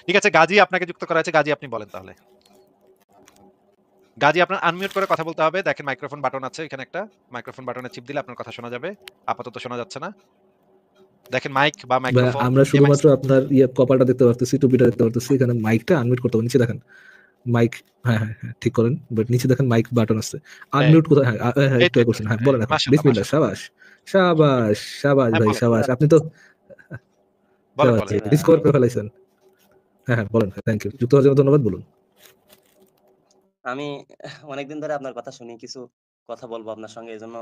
ঠিক আছে, গাজী আপনাকে যুক্ত করা হয়েছে। গাজী আপনি বলেন তাহলে। গাজী আপনার আনমিউট করে কথা বলতে হবে। দেখেন মাইক্রোফোন বাটন আছে এখানে একটা। মাইক্রোফোন বাটনে চিপ দিলে আপনার কথা শোনা যাবে। আপাতত শোনা যাচ্ছে না। দেখেন মাইক বা ভাই মাইক্রোফোন আমরা এমআই শুধুমাত্র আপনার কপালটা দেখতে পারতেছি, টুপিটা দেখতে পারতেছি, এখানে মাইকটা আনমিউট করতে হবে, নিচে দেখেন মাইক। হ্যাঁ হ্যাঁ হ্যাঁ, ঠিক করেন, বাট নিচে দেখেন মাইক বাটন আছে। এই আনমিউট কোথায়? হ্যাঁ হ্যাঁ, এই একটু তো আগে এই তো করছেন। হ্যাঁ এই বলেন এখন, মাশাআল্লাহ, বিসমিল্লাহ। মাশাআল্লাহ। সাবাস সাবাস সাবাস হ্যাঁ, ভাই বলেন, সাবাস, আপনি তো বলেন, সাবাস বলেন। জি ভাই রিস্কভার করে ফেলাইছেন। হ্যাঁ হ্যাঁ বলেন, থ্যাংক ইউ, যুক্ত হওয়ার জন্য ধন্যবাদ, বলুন। আমি অনেকদিন ধরে আপনার কথা শুনি, কিছু কথা বলবো আপনার সঙ্গে, এজন্য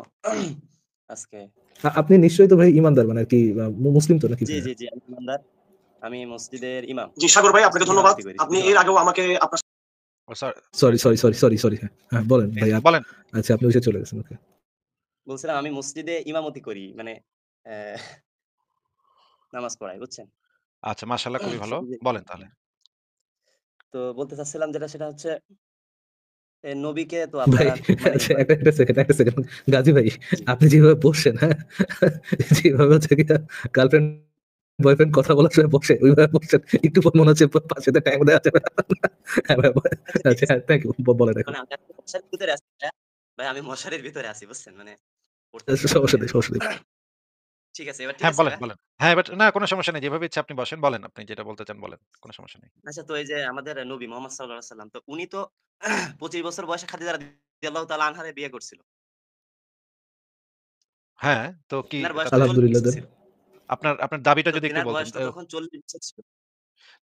আজকে। আপনি নিশ্চয়ই তো ভাই ইমানদার, মানে কি মুসলিম তো নাকি জি ভাই? জি জি, আমি ইমানদার, আমি মসজিদের ইমাম, জি সাগর ভাই, আপনাকে মসজিদে ধন্যবাদ। ইমামতি করি আপনি শুক্রবার এর দিন। আগেও আমাকে আপনার ও sorry, sorry sorry sorry sorry sorry, হ্যাঁ হ্যাঁ বলেন ভাই বলেন। আচ্ছা আপনি ওইসে চলে গেছেন, ওকে। বলছিলাম আমি মসজিদে ইমামতি করি, মানে আহ, নামাজ পড়াই, বুঝছেন। আচ্ছা, মাশাআল্লাহ, খুবই ভালো। বলেন তাহলে। তো বলতে চাচ্ছিলাম যেটা, সেটা হচ্ছে নবীকে তো ভাই আপনারা মানে আচ্ছা, একটা সেকেন্ড গাজী ভাই, জি আপনি যেভাবে বসছেন, হ্যাঁ, যেভাবে হচ্ছে কি গার্লফ্রেন্ড বয়ফ্রেন্ড কথা বলার সময় বসে, ওইভাবে বসছেন, একটু পর মনে হচ্ছে পাশে টাইম দেওয়া যাবে না। হ্যাঁ ভাই, আচ্ছা ঠিক আচ্ছা আছে। হ্যাঁ থ্যাংক ইউ, বলেন এখন। মানে আমি আসলে মশারির ভিতরে আছি, হ্যাঁ? ভাই আমি মশারির ভিতরে আছি, বুঝছেন, মানে পড়তেছি না সমস্যা মানে। নেই, সমস্যা নেই। ঠিক আছে, এবার ঠিক হ্যাঁ, আছে বলেন, ভাই। বলেন। হ্যাঁ, বাট না কোনো সমস্যা নেই। যেভাবে ইচ্ছা আপনি বসেন। বলেন আপনি যেটা বলতে চান বলেন। কোনো সমস্যা নেই। আচ্ছা, তো এই যে আমাদের নবী মোহাম্মদ সাল্লাল্লাহু আলাইহি ওয়াসাল্লাম, তো উনি তো 25 বছর বয়সে খাদিজা রাদিয়াল্লাহু তাআলা আনহারে বিয়ে করছিল। হ্যাঁ, তো কি তিনার বয়স তো তাতে 40 আলহামদুলিল্লাহ বছর দেন। ছিল। আপনার আপনার দাবিটা তো যদি একটু তিনার বলতেন। বয়স তো তখন 40 বছর ছিল।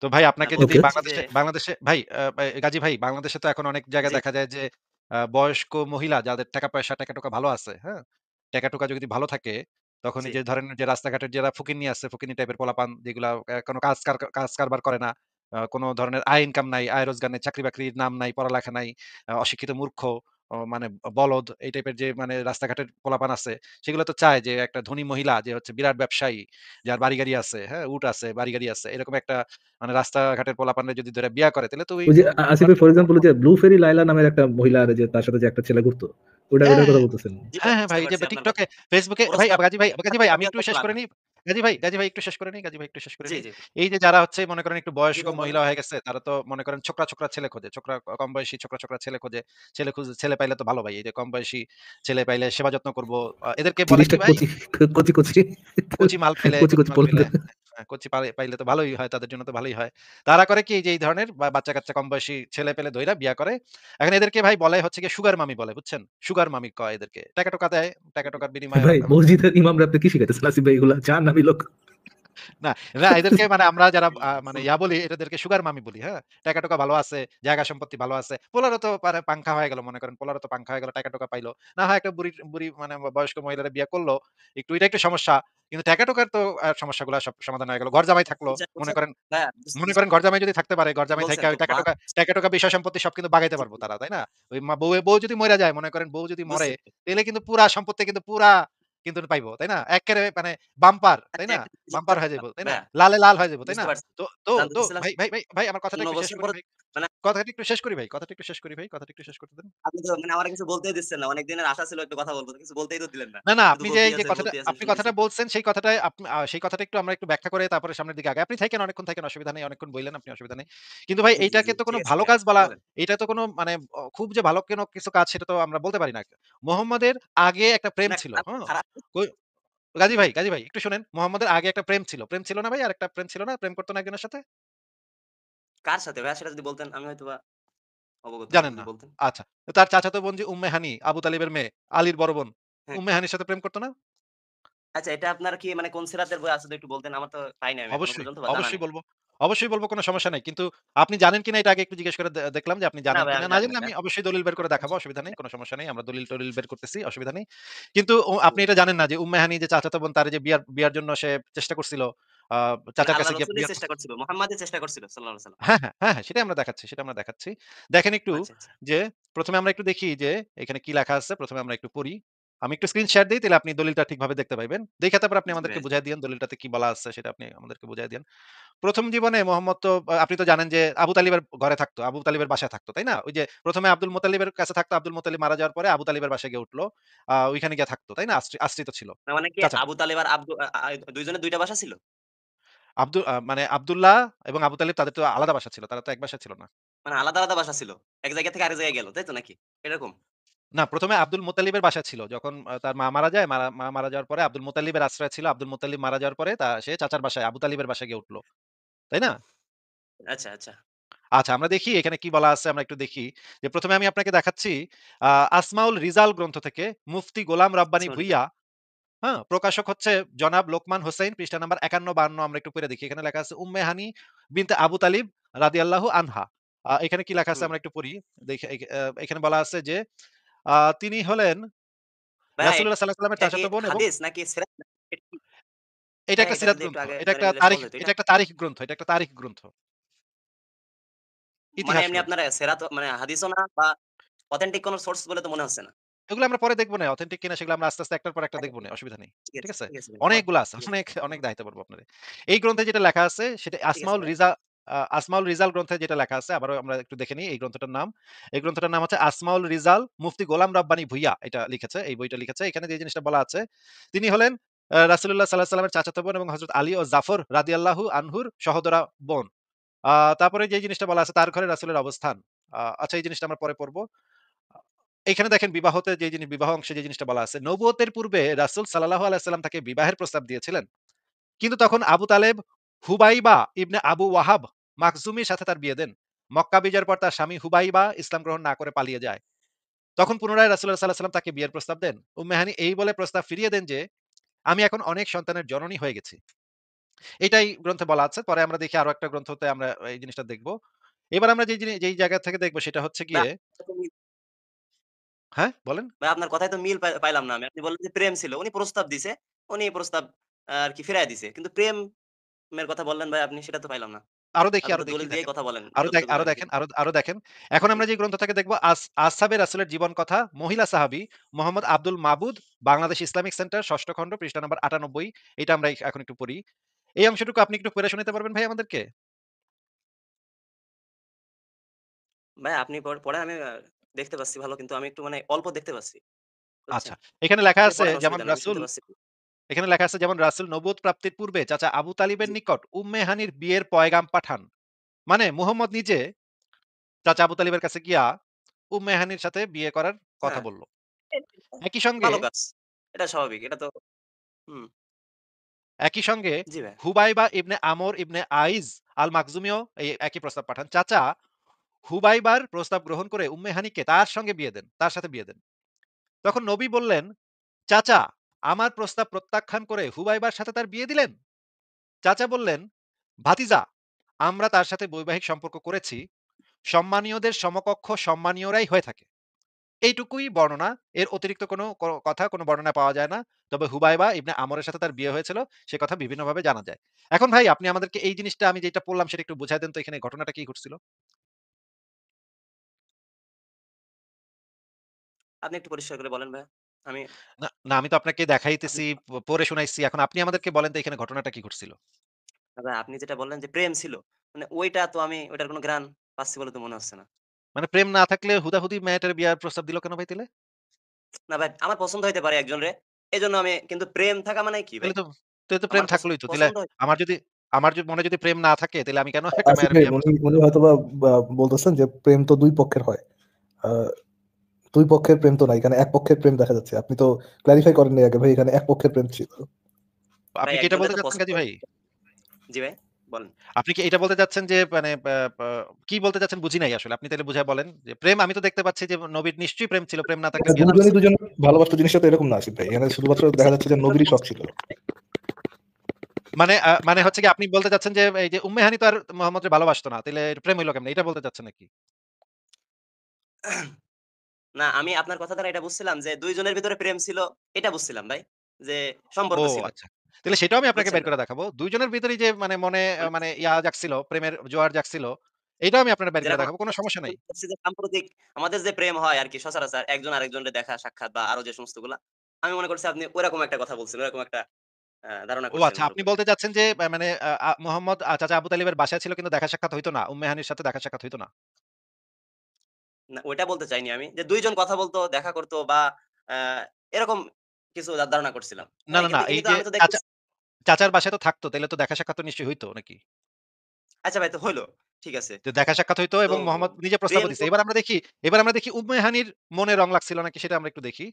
তো ভাই না, আপনাকে যদি বলতে ওকে। চাচ্ছি যে বাংলাদেশে ভাই গাজী ভাই, বাংলাদেশে তো এখন অনেক জায়গায় জি, দেখা যায় যে বয়স্ক মহিলা যাদের টাকা-পয়সা, টাকা-টুকা ভালো আছে, হ্যাঁ? টাকা-টুকা যদি ভালো থাকে, তখন জি। এই যে ধরেন যে রাস্তাঘাটের যারা ফকিন্নি আছে, ফকিন্নি টাইপের পোলাপান যেগুলা কোনো কাজ কারবার করে না। কোনো ধরনের আয় ইনকাম নাই, আয় রোজগার নেই, চাকরি-বাকরির নাম নাই, পড়ালেখা নাই, অশিক্ষিত মূর্খ, মানে বলদ এই টাইপের যে মানে রাস্তাঘাটের পোলাপান আছে, সেগুলো তো চায় যে একটা ধনী মহিলা যে হচ্ছে বিরাট ব্যবসায়ী, যার বাড়ি-গাড়ি আছে, হ্যাঁ? উট আছে, বাড়ি-গাড়ি আছে। এরকম একটা মানে রাস্তাঘাটের পোলাপানরে যদি ধরে বিয়া করে তাহলে তো ওই ওই যে আসিফ পোলার ভাই, জন্য ফর কোনো এক্সাম্পল, যে ব্লু ফেরি লাইলা নামের একটা মহিলা আর যে তার সাথে যে একটা ছেলে ঘুরতো, হ্যাঁ, ওটার হ্যাঁ, কথা বলতেছেন? জি ভাই, হ্যাঁ, হ্যাঁ, বুঝতে ভাই এই যে পারছি আপনার কথা। TikTok এ, Facebook এ ভাই প্রস্তাব গাজী ভাই আমি একটু করতে শেষ করে পারবে। নিই। গাজী ভাই একটু শেষ করে নিই। গাজী ভাই একটু শেষ করে জি, নিই। জি। এই যে যারা হচ্ছে মনে করেন একটু জি বয়স্ক ভাই বলেন। মহিলা হয়ে গেছে, তারা তো মনে করেন ছোকরা ছেলে খোঁজে। কম বয়সী ছোকরা ছেলে খোঁজে। ছেলে পাইলে তো ভালো ভাই। এই যে কম বয়সী ছেলে পাইলে সেবা যত্ন করব। এদেরকে বলে কি 30টা ভাই? কচি কচি কচি কচি মাল পাইলে কচি কচি কচি মাল পোলা। পাইলে হ্যাঁ, কচি পাইলে তো ভালোই হয়, তাদের জন্য তো ভালোই হয়। তারা করে কি যে এই ধরনের বাচ্চা-কাচ্চা কম বয়সী ছেলে-পেলে ধইরা বিয়া করে। এখন এদেরকে ভাই বলে হচ্ছে গিয়ে সুগার মামি বলে, বুঝছেন? সুগার মামি কয় এদেরকে। টাকা-টুকা দেয়। টাকা-টুকার বিনিময়ে ওরা ভাই মসজিদের ইমামরা আপনি কি শিখাইতেছেন আসিফ ভাই, এগুলা জাহান্নামী লোক। না, না এদেরকে মানে আমরা যারা মানে বলি এদেরকে সুগার মামি বলি, হ্যাঁ? টাকা-টুকা ভালো আছে, জায়গা সম্পত্তি ভালো আছে। পোলারও তো পাংখা হয়ে গেল মনে করেন, পোলারও তো পাংখা হয়ে গেল, টাকা-টুকা পাইলো। না হয় একটা বুড়ি মানে বয়স্ক মহিলারা বিয়ে করলো। এটা একটু সমস্যা। কিন্তু টাকা-টুকার তো সমস্যাগুলা সব সমাধান হয়ে গেল। ঘর জামাই থাকলো। ৫০ মনে বছর করেন ভাইয়া মনে করেন ঘর জামাই যদি থাকতে পারে, ঘর জামাই বলছেন থাইকা তো ওই টাকা-টুকা বিষয় সম্পত্তি সব কিন্তু বাগাইতে জি, পারবো তারা, তাই না? ওই বউ যদি মইরা যায়, মনে করেন বউ যদি মরে, বুঝছি। তাইলে কিন্তু পুরা সম্পত্তি কিন্তু কিন্তু পাইবো, তাই না? এক্কেরে মানে বাম্পার, তাই আচ্ছা, না? একটা জিনিস বাম্পার হয়ে জানতে যাইব, তাই না? ভাইয়া, লালে লাল হয়ে যাবো, তাই বুঝতে না? পারছি। তো তো জানতে তো চাচ্ছিলাম ভাই আমার কথাটা ১৫ একটু শেষ বছর করি পর ভাই। মানে কথাটা একটু শেষ করি ভাই। কথাটা একটু শেষ করি ভাই। কথাটা একটু শেষ করতে দেন। আপনি তো মানে আমারে কিছু বলতেই দিচ্ছেন না। অনেক দিনের আশা ছিল একটু কথা বলব। কিছু বলতেই তো দিলেন না। না, না, শুধু আপনি যে বলতেই এই যে আছেন, বলতেই আছেন, আপনি শুনতেছি। কথাটা বলছেন সেই কথাটাই সেই কথাটা একটু আমরা একটু ব্যাখ্যা করে তারপরে সামনের দিকে আগাই। আপনি থাকেন, অনেকক্ষণ থাকেন, অসুবিধা নেই। অনেকক্ষণ বইলেন আপনি, অসুবিধা নেই। কিন্তু ভাই জি, জি, জি। এইটাকে তো ঠিক কোনো আছে ভালো ভাইয়া। কাজ বলা, বলেন। এটা তো কোনো মানে খুব যে ভালো কিছু কাজ সেটা তো আমরা বলতে পারি না। মোহাম্মদের আগে একটা প্রেম না ছিল, খারাপ, হ্যাঁ? খারাপ। কই গাজী ভাই একটু শোনেন। মোহাম্মদের আগে একটা প্রেম ছিল। প্রেম ছিল না ভাই? আরেকটা প্রেম ছিল না? প্রেম করত না একজনের সাথে? কার সাথে ভাইয়া সেটা যদি বলতেন আমি হয়তোবা অবগত হতাম, জানেন যদি না। বলতেন। আচ্ছা। তো তার চাচাতো বোন যে উম্মে হানি, আবু তালিবের মেয়ে, আলীর বড় বোন। হ্যাঁ। উম্মে হানির সাথে প্রেম করত না? আচ্ছা, এটা আপনার কি মানে কোন সিরাতের বই আছে যদি একটু বলতেন? আমার তো পাই নাই আমি এখনো অবশ্যই, পর্যন্ত বা জানা অবশ্যই নেই। বলব। অবশ্যই বলব, কোনো সমস্যা নাই। কিন্তু আপনি জানেন কিনা এটা আগে একটু জিজ্ঞেস করে দেখলাম যে আপনি না জানেন ভাই কিনা। আমি না জানি না জানলে আমি ভাইয়া। অবশ্যই দলিল বের করে দেখাবো, আচ্ছা। অসুবিধা নেই। কোনো সমস্যা নেই। আমরা দলিল-টলিল বের করতেছি, অসুবিধা নেই। কিন্তু জি আপনি ভাই। এটা জানেন না যে উম্মে হানি যে চাচাতো বোন, তার যে বিয়ার জন্য সে চেষ্টা করছিল। আ মানে চাচার আল্লাহ কাছে গিয়ে রসুলই বিয়া চেষ্টা করছিল। মোহাম্মদই চেষ্টা করছিল সাল্লাল্লাহু আলাইহি সাল্লাম। হ্যাঁ, সেটাই আমরা দেখাচ্ছি, দেখেন একটু আচ্ছা, আচ্ছা। যে ১ম এ আমরা একটু দেখি যে এখানে কি লেখা আছে। ১ম এ আমরা একটু পড়ি। আমি একটু স্ক্রিন শেয়ার দেই, তাহলে আপনি দলিলটা ঠিকভাবে দেখতে পাইবেন। দেখে তারপর আপনি জি আমাদেরকে ভাই, জি। বুঝায় দিয়েন দলিলটাতে কি বলা আছে সেটা আপনি আমাদেরকে বুঝায় দিয়েন। ১ম জীবনে মোহাম্মদ তো আপনি তো জানেন যে আবু তালিবের ঘরে থাকতো। আবু তালিবের বাসায় থাকতো, তাই না? ওই যে ১ম এ আব্দুল মোতালিবের কাছে থাকতো। আব্দুল মোতালিব মারা যাওয়ার পরে আবু তালিবের বাসায় গিয়ে উঠলো। ওইখানে গিয়ে থাকতো, তাই না? আশ্রিত ছিল তার মানে কি চাচা। আবু তালেব আর আব্দু আ আ ২ জনের ২ টা বাসা ছিল? মানে আব্দুল্লাহ এবং আবু তালিব তাদের তো আলাদা বাসা ছিল। তারা তো এক বাসায় ছিল না। মানে আলাদা, আলাদা বাসা ছিল। এক জায়গা থেকে আরেক জায়গায় গেল, তাই তো নাকি? এরকম? না, ১ম এ আব্দুল মোত্তালিবের বাসা ছিল। যখন তার মা মারা যায়, মা মারা যাওয়ার পরে আব্দুল মোত্তালিবের আশ্রয় ছিল। আব্দুল মোত্তালিব মারা যাওয়ার পরে সে চাচার বাসায় আবু তালিবের বাসায় গিয়ে উঠল। তাই না? আচ্ছা, আচ্ছা। আচ্ছা, আমরা দেখি এখানে কি বলা আছে আমরা একটু দেখি। যে ১ম এ আমি আপনাকে দেখাচ্ছি আ আসমাউল রিজাল গ্রন্থ থেকে মুফতি গোলাম রাব্বানী আসমানী ভূঁইয়া, হ্যাঁ? প্রকাশক হচ্ছে জনাব লোকমান হোসেইন, পৃষ্ঠা নাম্বার ৫১-৫২ আমরা একটু পড়ে দেখি। এখানে লেখা আছে উম্মে হানি বিনতে আবু তালিব রাদিয়াল্লাহু আনহা। এখানে কি লেখা আছে হুম। আমরা একটু পড়ি। দেখে এখানে বলা আছে যে তিনি হলেন ভাই রাসূলুল্লাহ সাল্লাল্লাহু আলাইহি ওয়াসাল্লামের এটা কি চাচাতো বোন এবং হাদিস নাকি সিরাত? এটা কি? এটা ভাই একটা এটা সিরাত যদি একটু গ্রন্থ। আগে এটা ধরে একটা দিলে তারিখ সহজ হইতো। এটা একটা তারিখ গ্রন্থ। এটা একটা তারিখ গ্রন্থ। মানে ইতিহাস এমনি গ্রন্থ। আপনার সিরাত মানে হাদিসও না বা অথেন্টিক কোন সোর্স বলে তো মনে হচ্ছে না। এগুলো আমরা পরে দেখব না। অথেন্টিক কিনা সেগুলো আমরা আস্তে, আস্তে একটার পর একটা আচ্ছা দেখব না। অসুবিধা নেই। ঠিক ঠিক আছে, আছে? ঠিক আছে ভাই। অনেকগুলো আছে। ঠিক আছে, অনেক, অনেক দেখাইতে পারবো আপনারে। এই গ্রন্থে যেটা লেখা আছে সেটা ঠিক আছে ভাই। আসমাউল রিজাল গ্রন্থে যেটা লেখা আছে আবারও আমরা একটু দেখে নিই এই গ্রন্থটার নাম। এই গ্রন্থটার নাম হচ্ছে আসমাউল রিজাল মুফতি গোলাম রাব্বানী ভূঁইয়া এটা লিখেছে। এই বইটা লিখেছে। এখানে যে জিনিসটা বলা আছে তিনি হলেন রাসূলুল্লাহ সাল্লাল্লাহু আলাইহি ওয়াসাল্লামের চাচাতো বোন এবং হযরত আলী ও জাফর রাদিয়াল্লাহু আনহুর সহোদরা বোন। তারপরে যে জিনিসটা বলা আছে তার ঘরে রাসূলের অবস্থান। আচ্ছা এই জিনিসটা আমরা পরে পড়ব। আ এখানে দেখেন বিবাহতে যে জিনিস বিবাহ অংশে যে জিনিসটা বলা আছে, নবুয়তের পূর্বে রাসূল সাল্লাল্লাহু আলাইহি ওয়াসাল্লাম তাকে বিবাহের প্রস্তাব দিয়েছিলেন। কিন্তু তখন আবু তালেব হুবাইবা ইবনে আবু ওয়াহাব মাখজুমির সাথে তার বিয়ে দেন। মক্কা বিজয়ের পর তার স্বামী হুবাইবা ইসলাম গ্রহণ না করে পালিয়ে যায়। তখন পুনরায় রাসূলুল্লাহ সাল্লাল্লাহু আলাইহি ওয়াসাল্লাম তাকে বিয়ের প্রস্তাব দেন। উম্মে হানি এই বলে প্রস্তাব ফিরিয়ে দেন যে, "আমি এখন অনেক সন্তানের জননী হয়ে গেছি।" এটাই গ্রন্থে বলা আছে। পরে আমরা দেখি আরো একটা গ্রন্থতে আমরা এই জিনিসটা দেখব। এবার আমরা যেই জায়গা থেকে দেখব সেটা হচ্ছে ভাই গিয়ে হ্যাঁ, বলেন? ভাই আপনার কথায় তো মিল পাইলাম না আমি। আপনি বললেন যে প্রেম ছিল। উনি প্রস্তাব দিছে। উনি প্রস্তাব আরকি ফিরায় দিছে। কিন্তু প্রেমের কথা বললেন ভাই আপনি সেটা তো পাইলাম না। আপনি আরো তো দেখি দলিল দিয়েই দেখেন। কথা বলেন যতটুকু আরো আরকি। দেখেন, আরো দেখেন। এখন জি। আমরা যে গ্রন্থ থেকে দেখব আসহাবে রাসূলের জীবন কথা, মহিলা সাহাবী মোহাম্মদ আব্দুল মাবুদ, বাংলাদেশ ইসলামিক সেন্টার ৬ষ্ঠ খণ্ড পৃষ্ঠা নাম্বার ৯৮। এটা আমরা এখন একটু পড়ি। এই অংশটুকু আপনি একটু পড়ে শোনাতে পারবেন ভাই আমাদেরকে? ভাই আপনি পড়েন আমি দেখতে পাচ্ছি ভালো কিন্তু আমি একটু মানে অল্প দেখতে পাচ্ছি। বুঝছেন? আচ্ছা। এখানে লেখা আপনি আছে পড়েন যেমন অসুবিধা নাই। আমি রাসূল শুনতে পাচ্ছি। এখানে লেখা আছে যেমন রাসূল নবুয়ত প্রাপ্তির পূর্বে চাচা আবু তালিবের জি, নিকট উম্মে হানির বিয়ের পয়গাম পাঠান। মানে মুহাম্মদ নিজে চাচা আবু তালিবের কাছে গিয়া উম্মে হানির সাথে বিয়ে করার কথা হ্যাঁ। বলল। এ একই সঙ্গে ভালো কাজ। এটা স্বাভাবিক। এটা তো হুম, একই সঙ্গে জি ভাই। হুবাইবা ইবনে আমর ইবনে আইজ আল মাকজুমিও এই একই প্রস্তাব পাঠান। চাচা হুবাইবার প্রস্তাব গ্রহণ করে উম্মে হানিকে তার সঙ্গে বিয়ে দেন, তার সাথে বিয়ে দেন। তখন নবী বললেন, চাচা আমার প্রস্তাব প্রত্যাখ্যান করে হুবাইবার সাথে তার বিয়ে দিলেন? চাচা বললেন, ভাতিজা আমরা তার সাথে বৈবাহিক সম্পর্ক করেছি। সম্মানীয়দের সমকক্ষ সম্মানীয়রাই হয়ে থাকে। এইটুকুই বর্ণনা। এর অতিরিক্ত কোনো কথা কোনো বর্ণনায় পাওয়া যায় না। তবে হুবাইবা ইবনে আমরের সাথে তার বিয়ে হয়েছিল সে কথা বিভিন্নভাবে জানা যায়। এখন ভাই আপনি আমাদেরকে এই জিনিসটা আমি যেটা পড়লাম সেটা একটু বুঝায় দেন তো এখানে ঘটনাটা কি ঘটছিল? আপনি একটু পরিষ্কার করে বলেন ভাইয়া। আমি না আমি তো আপনাকে আপনি দেখাইতেছি, পড়ে শোনাইছি। এখন আপনি আমাদেরকে বলেন তো এখানে ঘটনাটা কি ঘটছিল? ভাই আপনি যেটা বললেন যে প্রেম ছিল। মানে ওইটা তো আমি ওইটার কোন ঘ্রাণ পাচ্ছি বলে তো মনে হচ্ছে না। মানে প্রেম না থাকলে হুদাহুদি মেয়েটার বিয়ার প্রস্তাব দিল কেন ভাই তাইলে? না ভাই আমার পছন্দ হইতে পারে একজনরে। এজন্য আমি কিন্তু প্রেম থাকা মানে কি ভাই? তাইলে তো তাইলে তো প্রেম আমার থাকলোই তো। তাইলে পছন্দ আমার যদি মনে যদি প্রেম না থাকে তাইলে আমি কেন একটা আসিফ মেয়ের ভাই বিয়ার উনি প্রস্তাব দিব? উনি হয়তোবা বলতেছেন যে প্রেম তো দুই পক্ষের হয়। আ ২ পক্ষের প্রেম তো না। এখানে এক পক্ষের প্রেম দেখা যাচ্ছে। আপনি তো ক্লারিফাই করেননি আগে ভাই এখানে এক পক্ষের প্রেম ছিল। ভাই আপনি কি এটা একজনরে বলতে তো চাচ্ছেন পছন্দ কাজী ভাই? জি ভাই বলেন। আপনি কি এটা বলতে চাচ্ছেন যে মানে কি বলতে চাচ্ছেন বুঝি নাই আসলে। আপনি তাইলে বুঝায় বলেন যে প্রেম আমি তো দেখতে পাচ্ছি যে নবীর নিশ্চয়ই প্রেম ছিল। প্রেম না থাকলে মানে বিয়ে দিত দুজনই না। দুজনের ভালোবাসত জিনিসটা তো এরকম না আসিফ ভাই। এখানে শুধুমাত্র দেখা যাচ্ছে যে নবীরই শখ ছিল। মানে হচ্ছে কি আপনি বলতে চাচ্ছেন যে এই যে উম্মে হানি তো আর মুহাম্মদরে ভালোবাসত না। তাইলে প্রেম হইল কেমনে? এটা বলতে চাচ্ছেন নাকি? না আমি আপনার কথা দ্বারা এটা বুঝছিলাম যে ২ জনের ভিতরে প্রেম ছিল এটা বুঝছিলাম ভাই। যে ও সম্পর্ক ছিল। আচ্ছা। তাইলে সেটাও আমি আপনাকে বুঝছেন বের ভাই? করে দেখাবো। ২ জনের ভিতরেই যে মানে মনে মানে মানে জাগছিল, প্রেমের জোয়ার জাগছিল, এটাও আমি আপনার বের করে যেরকম দেখাবো। কোন সমস্যা নাই। হচ্ছে যে সাম্প্রতিক আমাদের যে প্রেম হয় আরকি সচরাচর একজন আরেকজনের দেখা সাক্ষাৎ বা আরো যে সমস্তগুলা। আমি মনে করছি আপনি ওরকম একটা কথা বলছেন। ওরকম একটা ধারণা ও করছি আমি আচ্ছা আপনি ওরকম। বলতে চাচ্ছেন যে মানে মোহাম্মদ চাচা আবু তালিবের বাসায় ছিল কিন্তু দেখা সাক্ষাৎ হইতো না। উম্মে হানির সাথে দেখা সাক্ষাৎ হইতো না। না ওইটা বলতে চাইনি আমি। যে ২ জন কথা বলতো, দেখা করত বা আ এরকম কিছু ধারণা করছিলাম। না, এই না, না। কিন্তু এই ইনি তো যে আমি তো দেখতেছি চাচার বাসায় তো থাকতো, তাইলে তো দেখা সাক্ষাৎ তো নিশ্চয়ই হইতো নাকি? আচ্ছা ভাই তো হইলো। ঠিক আছে। তো দেখা সাক্ষাৎ হইতো তো এবং মোহাম্মদ নিজে প্রেম প্রস্তাবও দিছে। এবার আমরা দেখি উম্মে হানির মনে রং লাগছিল নাকি সেটা আমরা একটু দেখি।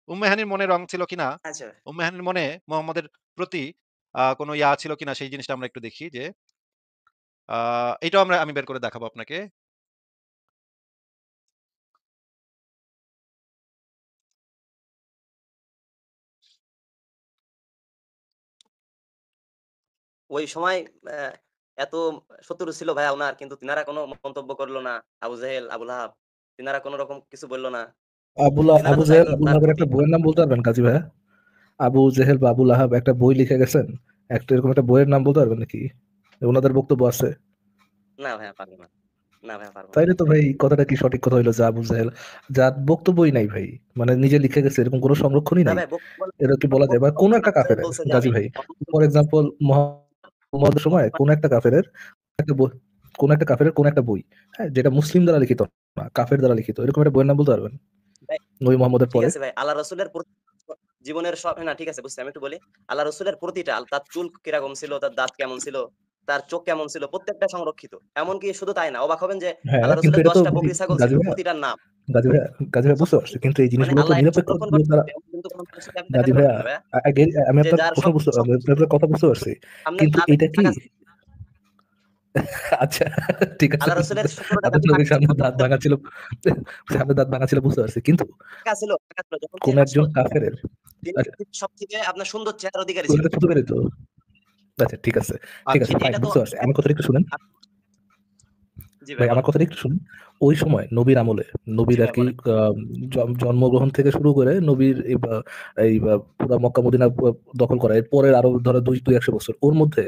উম্মে হানির মনে রং ছিল কিনা? আচ্ছা। উম্মে হানির মনে মোহাম্মদের প্রতি কোন ছিল কিনা সেই জিনিসটা আমরা একটু দেখি যে আ এটাও আমি বের করে দেখাবো আপনাকে। ওই সময় অ্যা এত শত্রু ছিল ভাইয়া উনার কিন্তু তিনারা কোন মন্তব্য করল না। আবু জাহেল, আবু লাহাব তিনারা কোন রকম কিছু বলল না। তিনারা আবু তো জেহেল চাইতো আবু তার লাহাবের প্রতি একটা বইয়ের নাম বলতে পারবেন কাজী ভাইয়া? আবু জেহেল বা আবু লাহাব একটা বই লিখে গেছেন। একটা এরকম একটা বইয়ের নাম বলতে পারবেন নাকি? উনাদের বক্তব্য আছে। না ভাইয়া পারব না। না ভাইয়া পারব না। তাইলে তো ভাই কথাটা কি সঠিক কথা হইলো যে আবু জাহেল যার বক্তব্যই নাই ভাই। মানে নিজে লিখে গেছে এরকম কোনো সংরক্ষণই না নাই। ভাই বক্তব্য এটা কি বলা যায়? বা কোন একটা কাফের বলছে যে গাজী আমি ভাই। ফর এক্সাম্পল মুহাম্মদের সময় কোন একটা কাফেরের একটা বই কোন একটা কাফেরের কোন একটা বই, হ্যাঁ? যেটা মুসলিম দ্বারা লিখিত না, কাফের দ্বারা লিখিত। এরকম একটা বইয়ের নাম বলতে পারবেন? ভাই নবী মুহাম্মদের ঠিক পরে? আছে ভাই। আল্লাহ রাসূলের জীবনের সব না ঠিক আছে বুঝছি। আমি একটু বলি। আল্লাহ রাসূলের প্রতিটা তার চুল কিরকম ছিল, তার দাঁত কেমন ছিল, তার চোখ কেমন ছিল প্রত্যেকটা সংরক্ষিত। এমনকি শুধু তাই না, অবাক হবেন যে হ্যাঁ, আল্লাহ কিন্তু রাসূলের এটা ১০ তো টা ভাই বকরি ছাগল ছিল। গাজী ভাইয়া প্রতিটার নাম গাজী ভাইয়া বুঝতে পারছি। সংরক্ষিত। কিন্তু এই মানে জিনিসগুলো তো আল্লাহ এটা নিরপেক্ষ সংরক্ষণ দিয়ে করতে তারা পারবে এমন কিন্তু কোন মানুষের সাথে আপনি গাজী দেখাতে ভাইয়া পারবেন না ভাইয়া। আমি যে আপনার যার প্রশ্ন সব বুঝতে সংরক্ষিত আপনার কথা বুঝতে পারছি। আপনার কিন্তু দাঁতের এটা কি? দাগ আছে। আচ্ছা, ঠিক আছে। আল্লাহ রাসূলের ১৭ টা আপনার দাঁতের দাগ নবীর আছে। সামনে দাঁত ভাঙা ছিল সামনে দাঁত ভাঙা ছিল বুঝতে পারছি। কিন্তু টাকা ছিল যখন সে কোন আসলো একজন কাফেরের তিনি আচ্ছা, সবথেকে আপনার সুন্দর চেহারার অধিকারী ছিল। ওটা তো পেরে তো। আচ্ছা ঠিক আছে। ঠিক আছে, আচ্ছা। ফাইন এটা তো বুঝতে পারছি। আমার কথাটা একটু শুনেন। জি ভাই ভাই আমার বলেন। কথাটা একটু শুনুন। ওই সময় নবীর আমলে জি নবীর ভাই আরকি বলেন। জন্মগ্রহণ থেকে শুরু করে নবীর পুরা মক্কা মদিনা দখল করা। এর পরের আরো ধরো ২০০ বছর। ওর মধ্যে